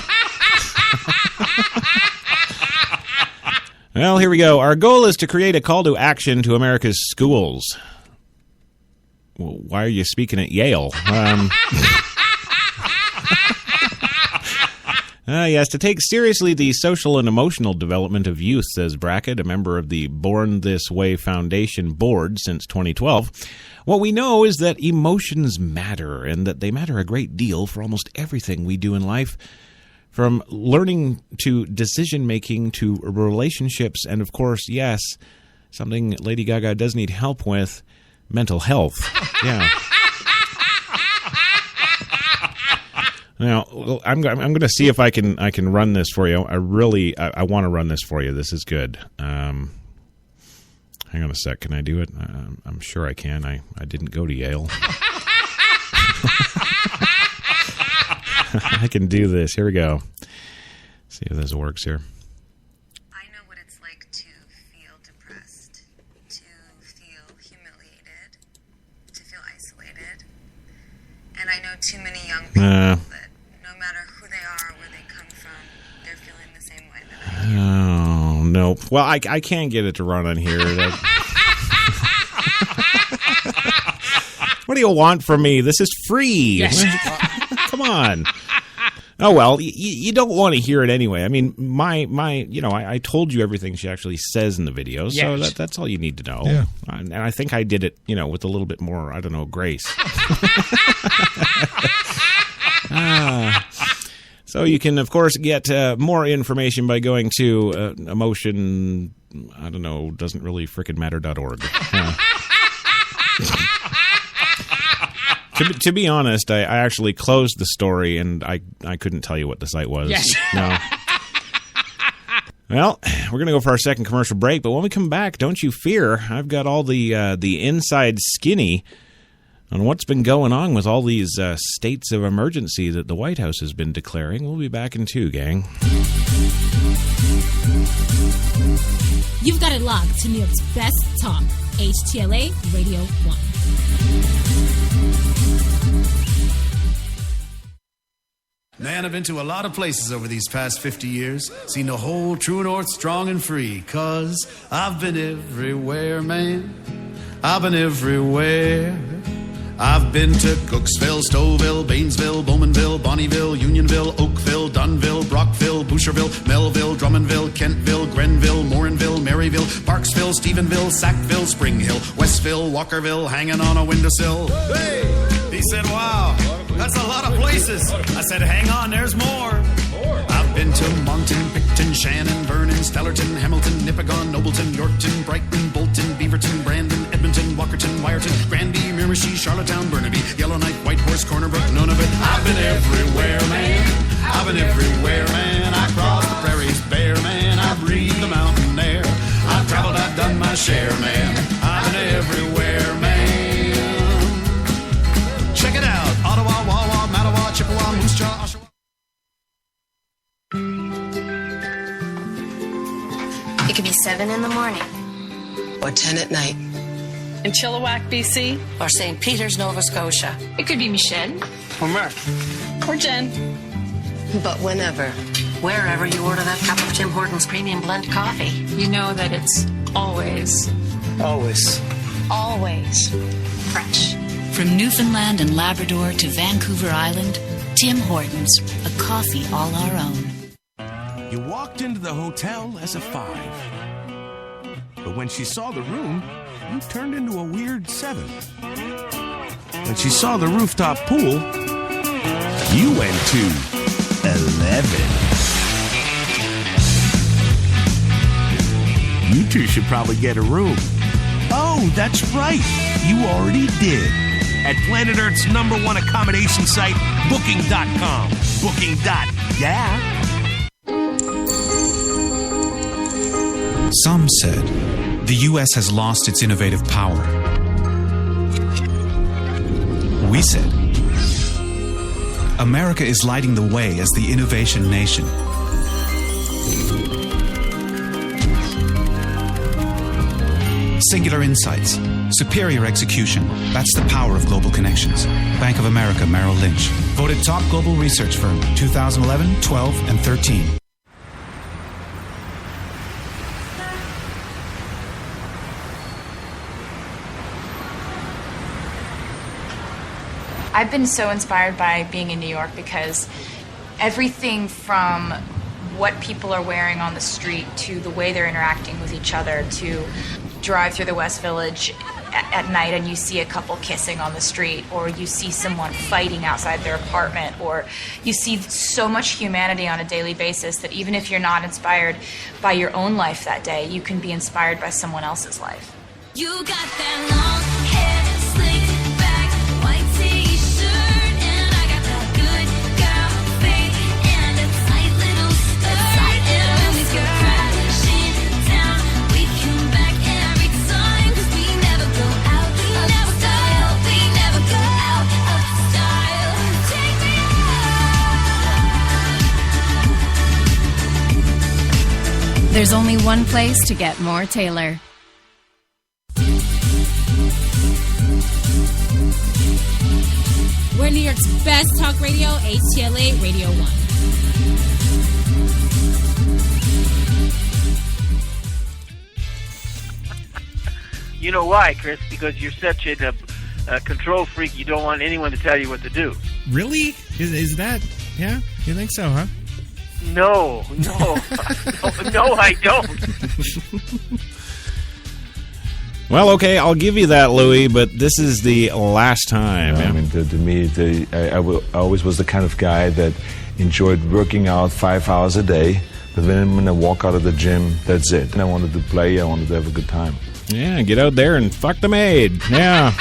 Well, here we go. Our goal is to create a call to action to America's schools. Well, why are you speaking at Yale? Yes, to take seriously the social and emotional development of youth, says Brackett, a member of the Born This Way Foundation board since 2012. What we know is that emotions matter, and that they matter a great deal for almost everything we do in life, from learning to decision-making to relationships, and, of course, yes, something Lady GaGa does need help with, mental health. Yeah. Now, I'm going to see if I can run this for you. I want to run this for you. This is good. Hang on a sec. Can I do it? I'm sure I can. I didn't go to Yale. I can do this. Here we go. See if this works here. I know what it's like to feel depressed, to feel humiliated, to feel isolated. And I know too many young people that no matter who they are or where they come from, they're feeling the same way that I do. Oh, nope. Well, I can't get it to run on here. What do you want from me? This is free. Yes. Come on. Oh, well, you don't want to hear it anyway. I mean, I told you everything she actually says in the video, so Yes. that's all you need to know. Yeah. And I think I did it, with a little bit more, I don't know, grace. So you can, of course, get more information by going to emotion, I don't know, doesn't really frickin' matter.org. To be honest, I actually closed the story, and I couldn't tell you what the site was. Yes. No. Well, we're going to go for our second commercial break, but when we come back, don't you fear, I've got all the inside skinny on what's been going on with all these states of emergency that the White House has been declaring. We'll be back in 2, gang. You've got it locked to New York's best talk, HTLA Radio 1. Man, I've been to a lot of places over these past 50 years. Seen the whole true north strong and free. 'Cause I've been everywhere, man. I've been everywhere. I've been to Cooksville, Stouffville, Baynesville, Bowmanville, Bonnieville, Unionville, Oakville, Dunville, Brockville, Boucherville, Melville, Drummondville, Kentville, Grenville, Morinville, Maryville, Parksville, Stephenville, Sackville, Spring Hill, Westville, Walkerville, hanging on a windowsill. Hey! He said, wow, that's a lot of places. I said, hang on, there's more. I've been to Moncton, Picton, Shannon, Vernon, Stellarton, Hamilton, Nipigon, Nobleton, Yorkton, Brighton, Bolton, Beaverton, Brandon, Edmonton, Walkerton, Wyerton, Granby, Miramichi, Charlottetown, Burnaby, Yellowknife, Whitehorse, Corner Brook, Nunavut. I've been everywhere, man. I've been everywhere, man. I crossed the prairies bare, man. I breathed the mountain air. I've traveled, I've done my share, man. I've been everywhere, man. Check it out. Ottawa, Wawa, Mattawa, Chippewa, Moose Jaw, Oshawa. It could be 7 in the morning. Or 10 at night. In Chilliwack, BC. Or St. Peters, Nova Scotia. It could be Michelle. Or Murph. Or Jen. But whenever. Wherever you order that cup of Tim Hortons Premium Blend Coffee. You know that it's always. Always. Always. Fresh. From Newfoundland and Labrador to Vancouver Island, Tim Hortons, a coffee all our own. You walked into the hotel as a 5. But when she saw the room, you turned into a weird 7. When she saw the rooftop pool, you went to 11. You two should probably get a room. Oh, that's right. You already did. At Planet Earth's #1 accommodation site, Booking.com. Booking.yeah. Some said the U.S. has lost its innovative power. We said America is lighting the way as the innovation nation. Singular insights, superior execution. That's the power of global connections. Bank of America Merrill Lynch. Voted top global research firm 2011, 12, and 13. I've been so inspired by being in New York because everything from what people are wearing on the street to the way they're interacting with each other, to drive through the West Village at night and you see a couple kissing on the street, or you see someone fighting outside their apartment, or you see so much humanity on a daily basis that even if you're not inspired by your own life that day, you can be inspired by someone else's life. You got that long hair, slick back, white t-shirt, and I got that good girl face and a tight little skirt. And when we go crashing down, we come back every time, 'cause we never go out of style. We never go out of style. Take me out. There's only one place to get more Taylor. We're New York's best talk radio, HTLA Radio 1. You know why, Chris? Because you're such a control freak, you don't want anyone to tell you what to do. Really? Is that... Yeah? You think so, huh? No, I don't. Well, okay, I'll give you that, Louis, but this is the last time. I mean, to me, I always was the kind of guy that enjoyed working out 5 hours a day, but then when I walk out of the gym, that's it. And I wanted to play, I wanted to have a good time. Yeah, get out there and fuck the maid. Yeah.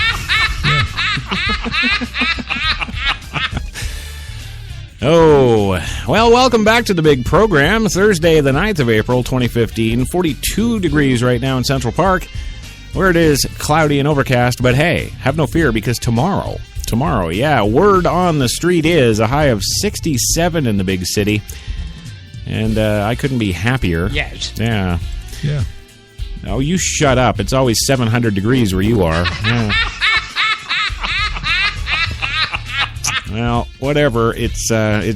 Oh, well, welcome back to the big program. Thursday, the 9th of April, 2015. 42 degrees right now in Central Park, where it is cloudy and overcast. But hey, have no fear, because tomorrow, yeah, word on the street is a high of 67 in the big city. And I couldn't be happier. Yes. Yeah. Yeah. Oh, you shut up. It's always 700 degrees where you are. Yeah. Well, whatever. It's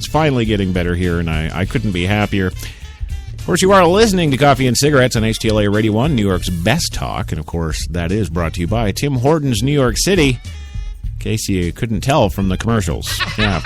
finally getting better here, and I couldn't be happier. Of course, you are listening to Coffee and Cigarettes on HTLA Radio 1, New York's best talk. And, of course, that is brought to you by Tim Hortons, New York City, in case you couldn't tell from the commercials. Yeah.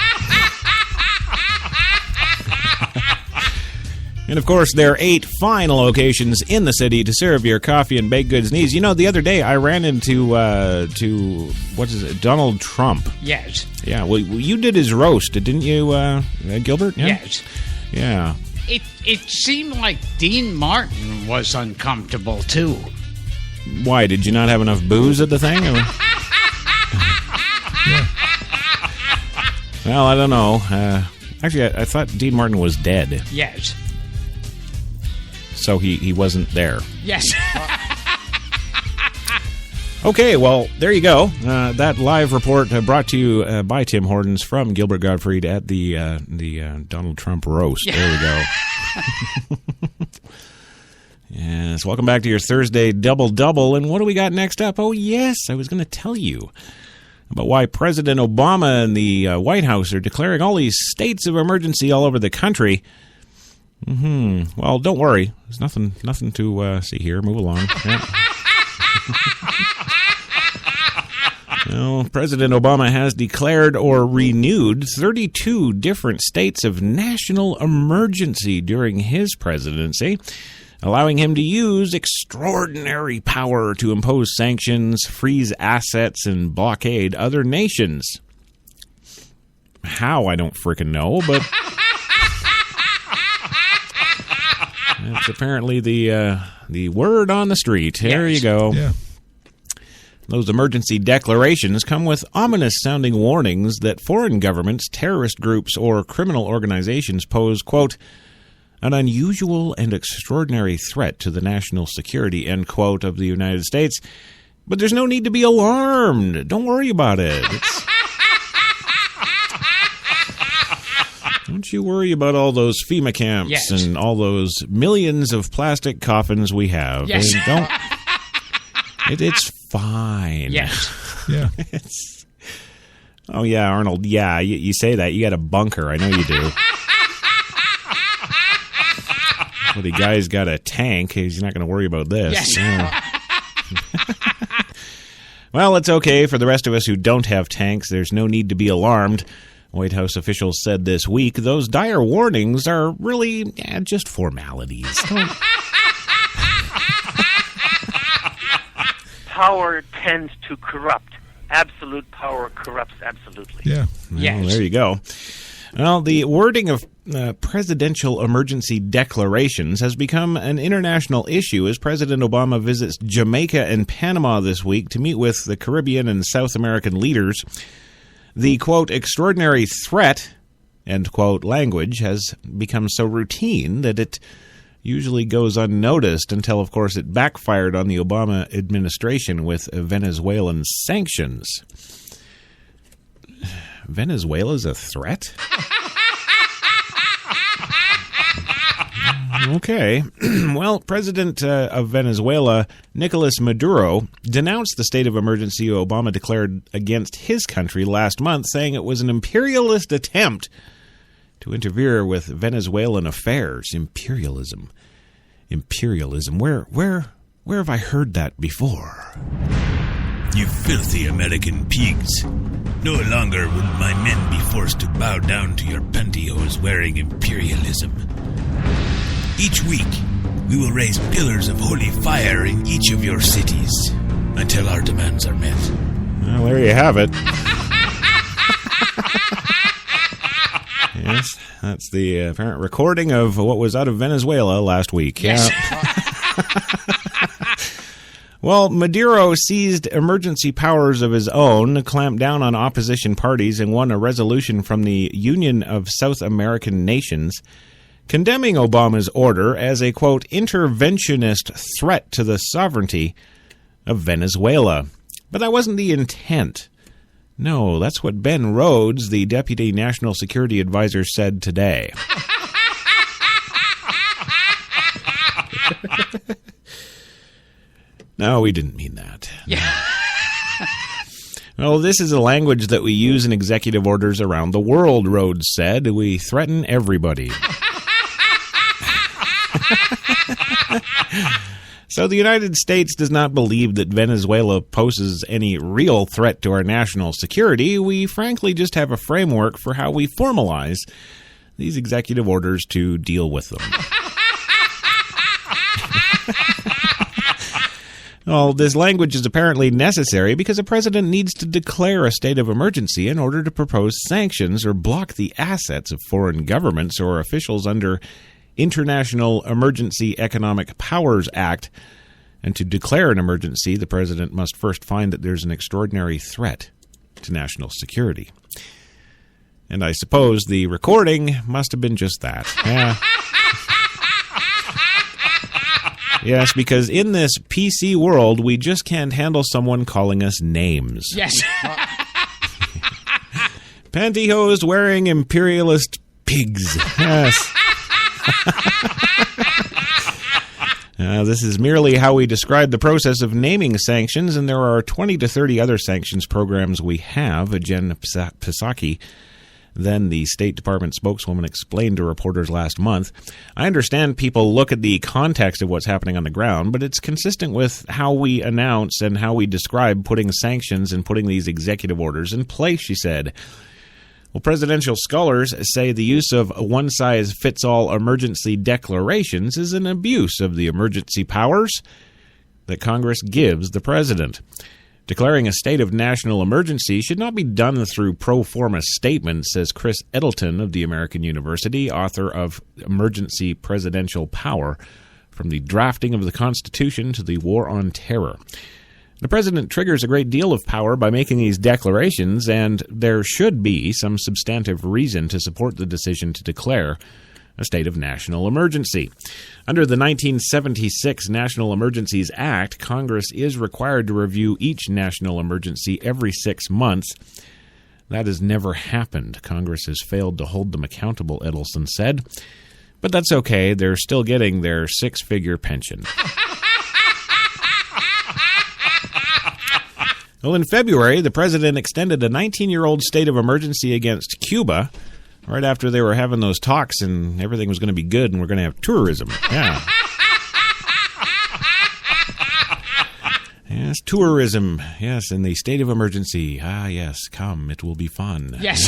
And, of course, there are 8 fine locations in the city to serve your coffee and baked goods needs. You know, the other day I ran into, what is it, Donald Trump. Yes. Yeah, well, you did his roast, didn't you, Gilbert? Yeah? Yes. Yeah. It seemed like Dean Martin was uncomfortable, too. Why, did you not have enough booze at the thing? Or? Well, I don't know. Actually, I thought Dean Martin was dead. Yes. So he wasn't there. Yes. Okay, well, there you go. That live report brought to you by Tim Hortons from Gilbert Gottfried at the Donald Trump roast. There we go. Yes, welcome back to your Thursday Double-Double. And what do we got next up? Oh, yes, I was going to tell you about why President Obama and the White House are declaring all these states of emergency all over the country. Well, don't worry. There's nothing to see here. Move along. Yeah. Well, President Obama has declared or renewed 32 different states of national emergency during his presidency, allowing him to use extraordinary power to impose sanctions, freeze assets, and blockade other nations. How, I don't frickin' know, but it's apparently the word on the street. There you go. Yeah. Those emergency declarations come with ominous-sounding warnings that foreign governments, terrorist groups, or criminal organizations pose, quote, an unusual and extraordinary threat to the national security, end quote, of the United States. But there's no need to be alarmed. Don't worry about it. Don't you worry about all those FEMA camps and all those millions of plastic coffins we have. Yes. Don't. It's fine. Yes. Yeah. Oh, yeah, Arnold. Yeah, you say that. You got a bunker. I know you do. Well, the guy's got a tank. He's not going to worry about this. Yes. Yeah. Well, it's okay. For the rest of us who don't have tanks, there's no need to be alarmed. White House officials said this week those dire warnings are really just formalities. Power tends to corrupt. Absolute power corrupts absolutely. Yeah. Well, there you go. Well, the wording of presidential emergency declarations has become an international issue as President Obama visits Jamaica and Panama this week to meet with the Caribbean and South American leaders. The, quote, extraordinary threat, end quote, language has become so routine that it usually goes unnoticed until, of course, it backfired on the Obama administration with Venezuelan sanctions. Venezuela's a threat? Okay. Well, President of Venezuela, Nicolas Maduro, denounced the state of emergency Obama declared against his country last month, saying it was an imperialist attempt to interfere with Venezuelan affairs. Imperialism. Where have I heard that before? You filthy American pigs. No longer will my men be forced to bow down to your pantyhose wearing imperialism. Each week, we will raise pillars of holy fire in each of your cities until our demands are met. Well, there you have it. Yes, that's the apparent recording of what was out of Venezuela last week. Yes. Yeah. Well, Maduro seized emergency powers of his own, clamped down on opposition parties, and won a resolution from the Union of South American Nations condemning Obama's order as a, quote, interventionist threat to the sovereignty of Venezuela. But that wasn't the intent. No, that's what Ben Rhodes, the Deputy National Security Advisor, said today. No, we didn't mean that. Yeah. Well, this is a language that we use in executive orders around the world, Rhodes said. We threaten everybody. So the United States does not believe that Venezuela poses any real threat to our national security. We frankly just have a framework for how we formalize these executive orders to deal with them. Well, this language is apparently necessary because a president needs to declare a state of emergency in order to propose sanctions or block the assets of foreign governments or officials under International Emergency Economic Powers Act. And to declare an emergency, the president must first find that there's an extraordinary threat to national security. And I suppose the recording must have been just that. Yeah. Yes, because in this PC world, we just can't handle someone calling us names. Yes. Pantyhose wearing imperialist pigs. Yes. This is merely how we describe the process of naming sanctions, and there are 20 to 30 other sanctions programs we have. Jen Psaki, then the State Department spokeswoman, explained to reporters last month. I understand people look at the context of what's happening on the ground, but it's consistent with how we announce and how we describe putting sanctions and putting these executive orders in place, she said. Well, presidential scholars say the use of one-size-fits-all emergency declarations is an abuse of the emergency powers that Congress gives the president. Declaring a state of national emergency should not be done through pro forma statements, says Chris Edelton of the American University, author of Emergency Presidential Power, From the Drafting of the Constitution to the War on Terror. The president triggers a great deal of power by making these declarations, and there should be some substantive reason to support the decision to declare a state of national emergency. Under the 1976 National Emergencies Act, Congress is required to review each national emergency every 6 months. That has never happened. Congress has failed to hold them accountable, Edelson said. But that's okay. They're still getting their 6-figure pension. Well, in February, the president extended a 19-year-old state of emergency against Cuba right after they were having those talks and everything was going to be good and we're going to have tourism. Yeah. Yes, tourism. Yes, in the state of emergency. Ah, yes, come. It will be fun. Yes.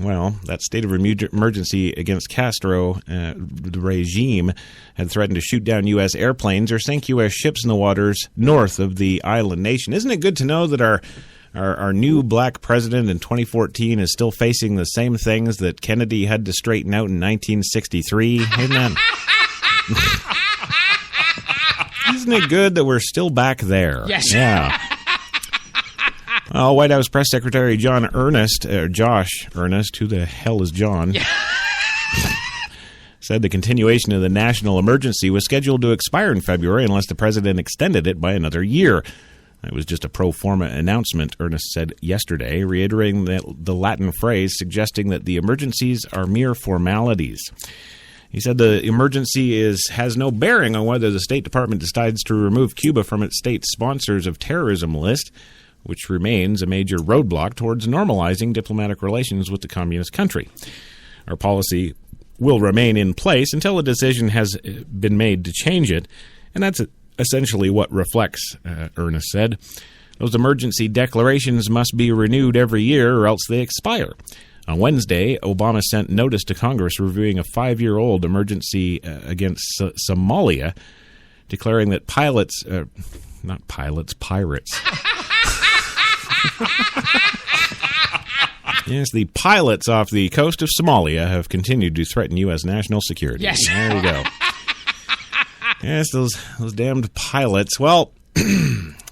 Well, that state of emergency against Castro, the regime, had threatened to shoot down U.S. airplanes or sink U.S. ships in the waters north of the island nation. Isn't it good to know that our new black president in 2014 is still facing the same things that Kennedy had to straighten out in 1963? Isn't that? Isn't it good that we're still back there? Yes. Yeah. Well, White House Press Secretary Josh Earnest, who the hell is John? Yeah. Said the continuation of the national emergency was scheduled to expire in February unless the president extended it by another year. It was just a pro forma announcement, Earnest said yesterday, reiterating the Latin phrase suggesting that the emergencies are mere formalities. He said the emergency has no bearing on whether the State Department decides to remove Cuba from its state sponsors of terrorism list, which remains a major roadblock towards normalizing diplomatic relations with the communist country. Our policy will remain in place until a decision has been made to change it, and that's essentially what reflects, Earnest said. Those emergency declarations must be renewed every year or else they expire. On Wednesday, Obama sent notice to Congress reviewing a 5-year-old emergency against Somalia, declaring that pirates. Yes, the pilots off the coast of Somalia have continued to threaten U.S. national security. Yes. There you go. Yes, those damned pilots. Well,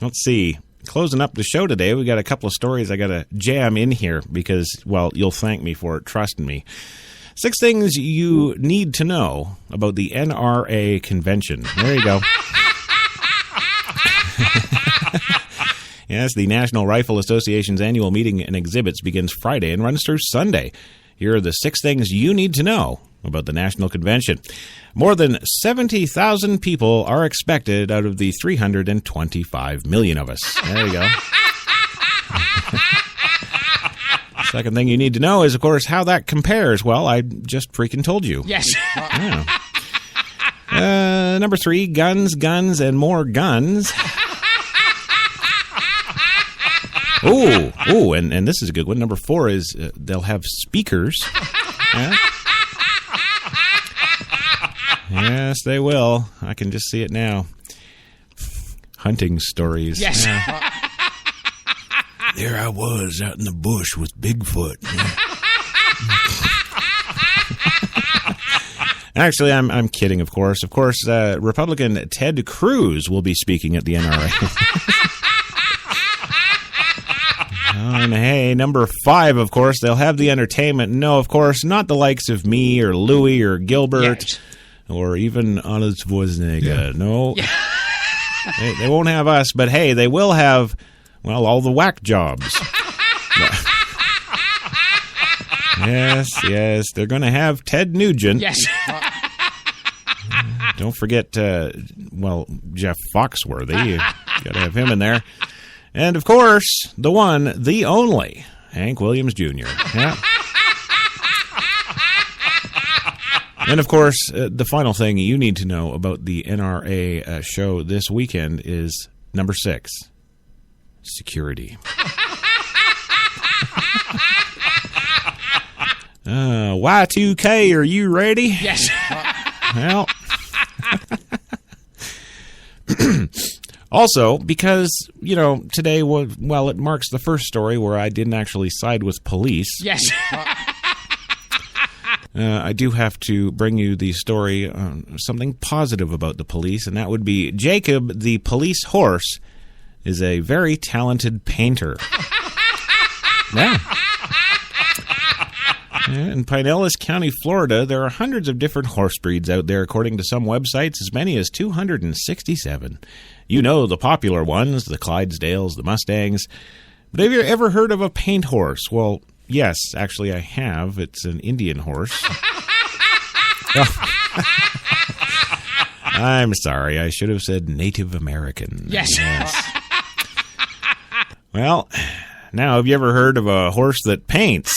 let's see. Closing up the show today, we got a couple of stories I got to jam in here because, well, you'll thank me for it. Trust me. 6 things you need to know about the NRA convention. There you go. Yes, the National Rifle Association's annual meeting and exhibits begins Friday and runs through Sunday. Here are the 6 things you need to know about the National Convention. More than 70,000 people are expected out of the 325 million of us. There you go. Second thing you need to know is, of course, how that compares. Well, I just freaking told you. Yes. Yeah. Number 3, guns, and more guns. Oh, and this is a good one. Number 4 is they'll have speakers. Yeah. Yes, they will. I can just see it now. Hunting stories. Yes. Yeah. There I was out in the bush with Bigfoot. Yeah. Actually, I'm kidding, of course. Of course, Republican Ted Cruz will be speaking at the NRA. And hey, number 5, of course, they'll have the entertainment. No, of course, not the likes of me or Louie or Gilbert or even Arnold Schwarzenegger. Yeah. No. Yeah. They won't have us, but hey, they will have, well, all the whack jobs. Yes, they're going to have Ted Nugent. Yes. Don't forget, Jeff Foxworthy. Got to have him in there. And, of course, the one, the only, Hank Williams Jr. Yeah. And, of course, the final thing you need to know about the NRA show this weekend is number 6, security. Y2K, are you ready? Yes. Well... Also, because, today, it marks the first story where I didn't actually side with police. Yes. I do have to bring you the story on something positive about the police, and that would be Jacob, the police horse, is a very talented painter. Yeah. In Pinellas County, Florida, there are hundreds of different horse breeds out there, according to some websites, as many as 267. You know the popular ones, the Clydesdales, the Mustangs. But have you ever heard of a paint horse? Well, yes, actually I have. It's an Indian horse. I'm sorry, I should have said Native American. Yes. Well, now, have you ever heard of a horse that paints?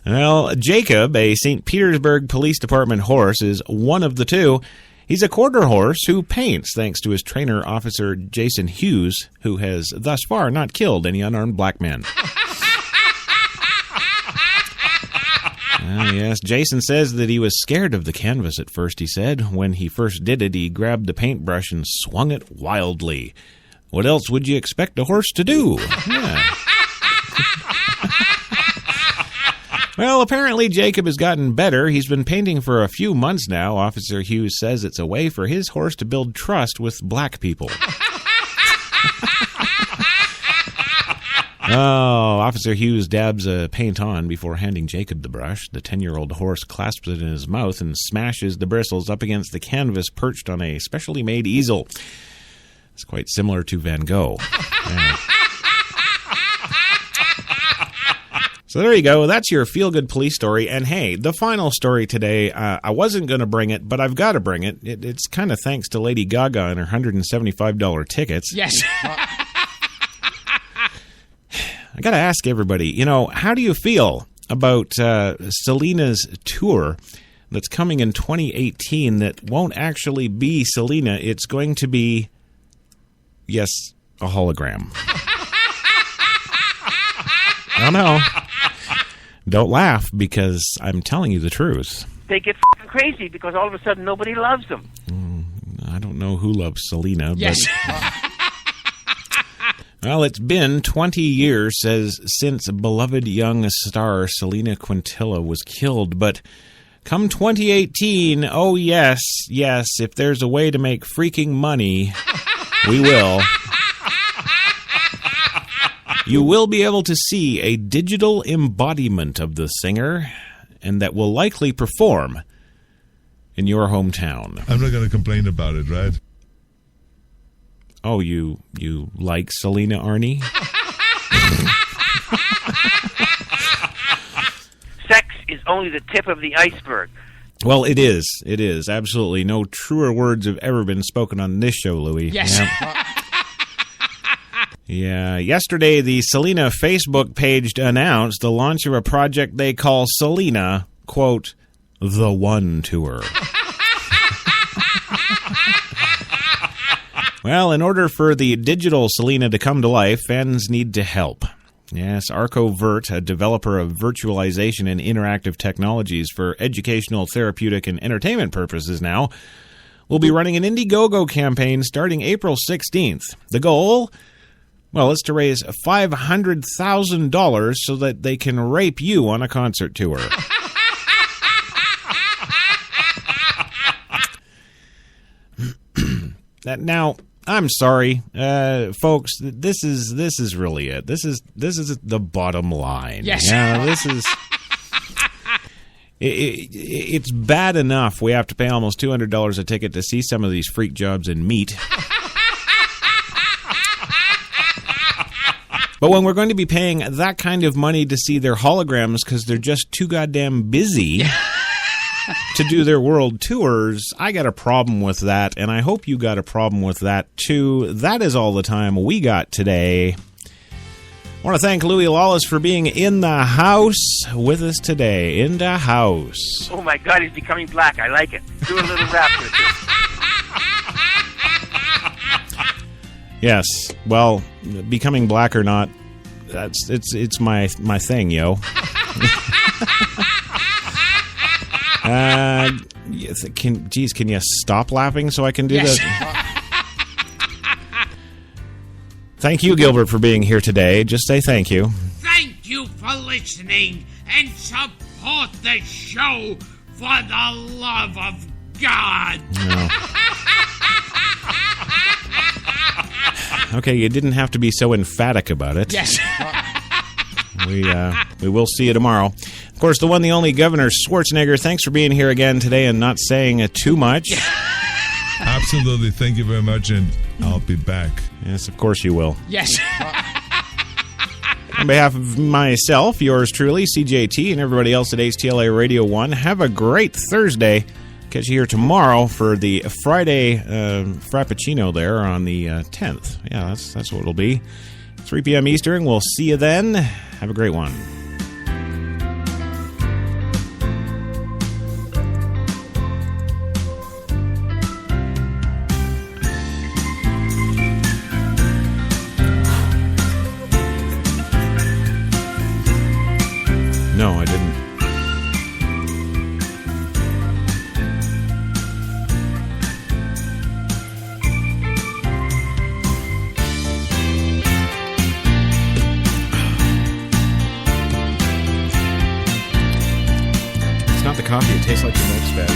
Well, Jacob, a St. Petersburg Police Department horse, is one of the two. He's a quarter horse who paints, thanks to his trainer, Officer Jason Hughes, who has thus far not killed any unarmed black men. Yes, Jason says that he was scared of the canvas at first, he said. When he first did it, he grabbed the paintbrush and swung it wildly. What else would you expect a horse to do? Yeah. Well, apparently Jacob has gotten better. He's been painting for a few months now. Officer Hughes says it's a way for his horse to build trust with black people. Oh, Officer Hughes dabs paint on before handing Jacob the brush. The 10-year-old horse clasps it in his mouth and smashes the bristles up against the canvas perched on a specially made easel. It's quite similar to Van Gogh. Yeah. So there you go. That's your feel-good police story. And hey, the final story today, I wasn't going to bring it, but I've got to bring it. It's kind of thanks to Lady GaGa and her $175 tickets. Yes. I got to ask everybody, how do you feel about Selena's tour that's coming in 2018 that won't actually be Selena? It's going to be, yes, a hologram. I don't know. Don't laugh, because I'm telling you the truth. They get crazy because all of a sudden nobody loves them. I don't know who loves Selena. Yes. Well, it's been 20 years since beloved young star Selena Quintilla was killed, but come 2018, oh yes, if there's a way to make freaking money, we will. You will be able to see a digital embodiment of the singer, and that will likely perform in your hometown. I'm not going to complain about it, right? Oh, you like Selena, Arnie? Sex is only the tip of the iceberg. Well, it is. It is. Absolutely. No truer words have ever been spoken on this show, Louie. Yes. Yeah. Yeah, yesterday the Selena Facebook page announced the launch of a project they call Selena, quote, The One Tour. Well, in order for the digital Selena to come to life, fans need to help. Yes, ArcoVert, a developer of virtualization and interactive technologies for educational, therapeutic, and entertainment purposes now, will be running an Indiegogo campaign starting April 16th. The goal? Well, it's to raise $500,000 so that they can rape you on a concert tour. Now, I'm sorry, folks. This is really it. This is the bottom line. Yes. Yeah, this is. It's bad enough we have to pay almost $200 a ticket to see some of these freak jobs in meat. But when we're going to be paying that kind of money to see their holograms because they're just too goddamn busy to do their world tours, I got a problem with that, and I hope you got a problem with that too. That is all the time we got today. I want to thank Louis Lawless for being in the house with us today. In the house. Oh my God, he's becoming black. I like it. Do a little rap with it. Yes. Well, becoming black or not, it's my thing, yo. Can you stop laughing so I can do that? Thank you, Gilbert, for being here today. Just say thank you. Thank you for listening and support the show for the love of God. No. Okay, you didn't have to be so emphatic about it. Yes. We will see you tomorrow. Of course, the one, the only Governor Schwarzenegger, thanks for being here again today and not saying too much. Absolutely. Thank you very much, and I'll be back. Yes, of course you will. Yes. On behalf of myself, yours truly, CJT, and everybody else at HTLA Radio 1, have a great Thursday. Catch you here tomorrow for the Friday Frappuccino there on the 10th. Yeah, that's what it'll be. 3 p.m. Eastern. We'll see you then. Have a great one. No, I didn't. It's not the coffee. It tastes like the milk's bad.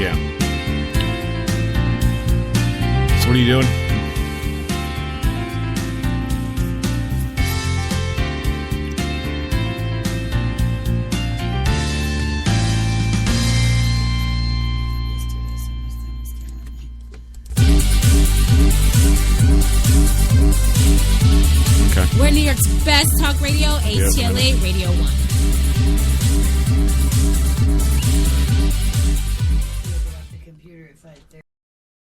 Yeah. So what are you doing? Okay. We're New York's best talk radio, HTLA Radio 1.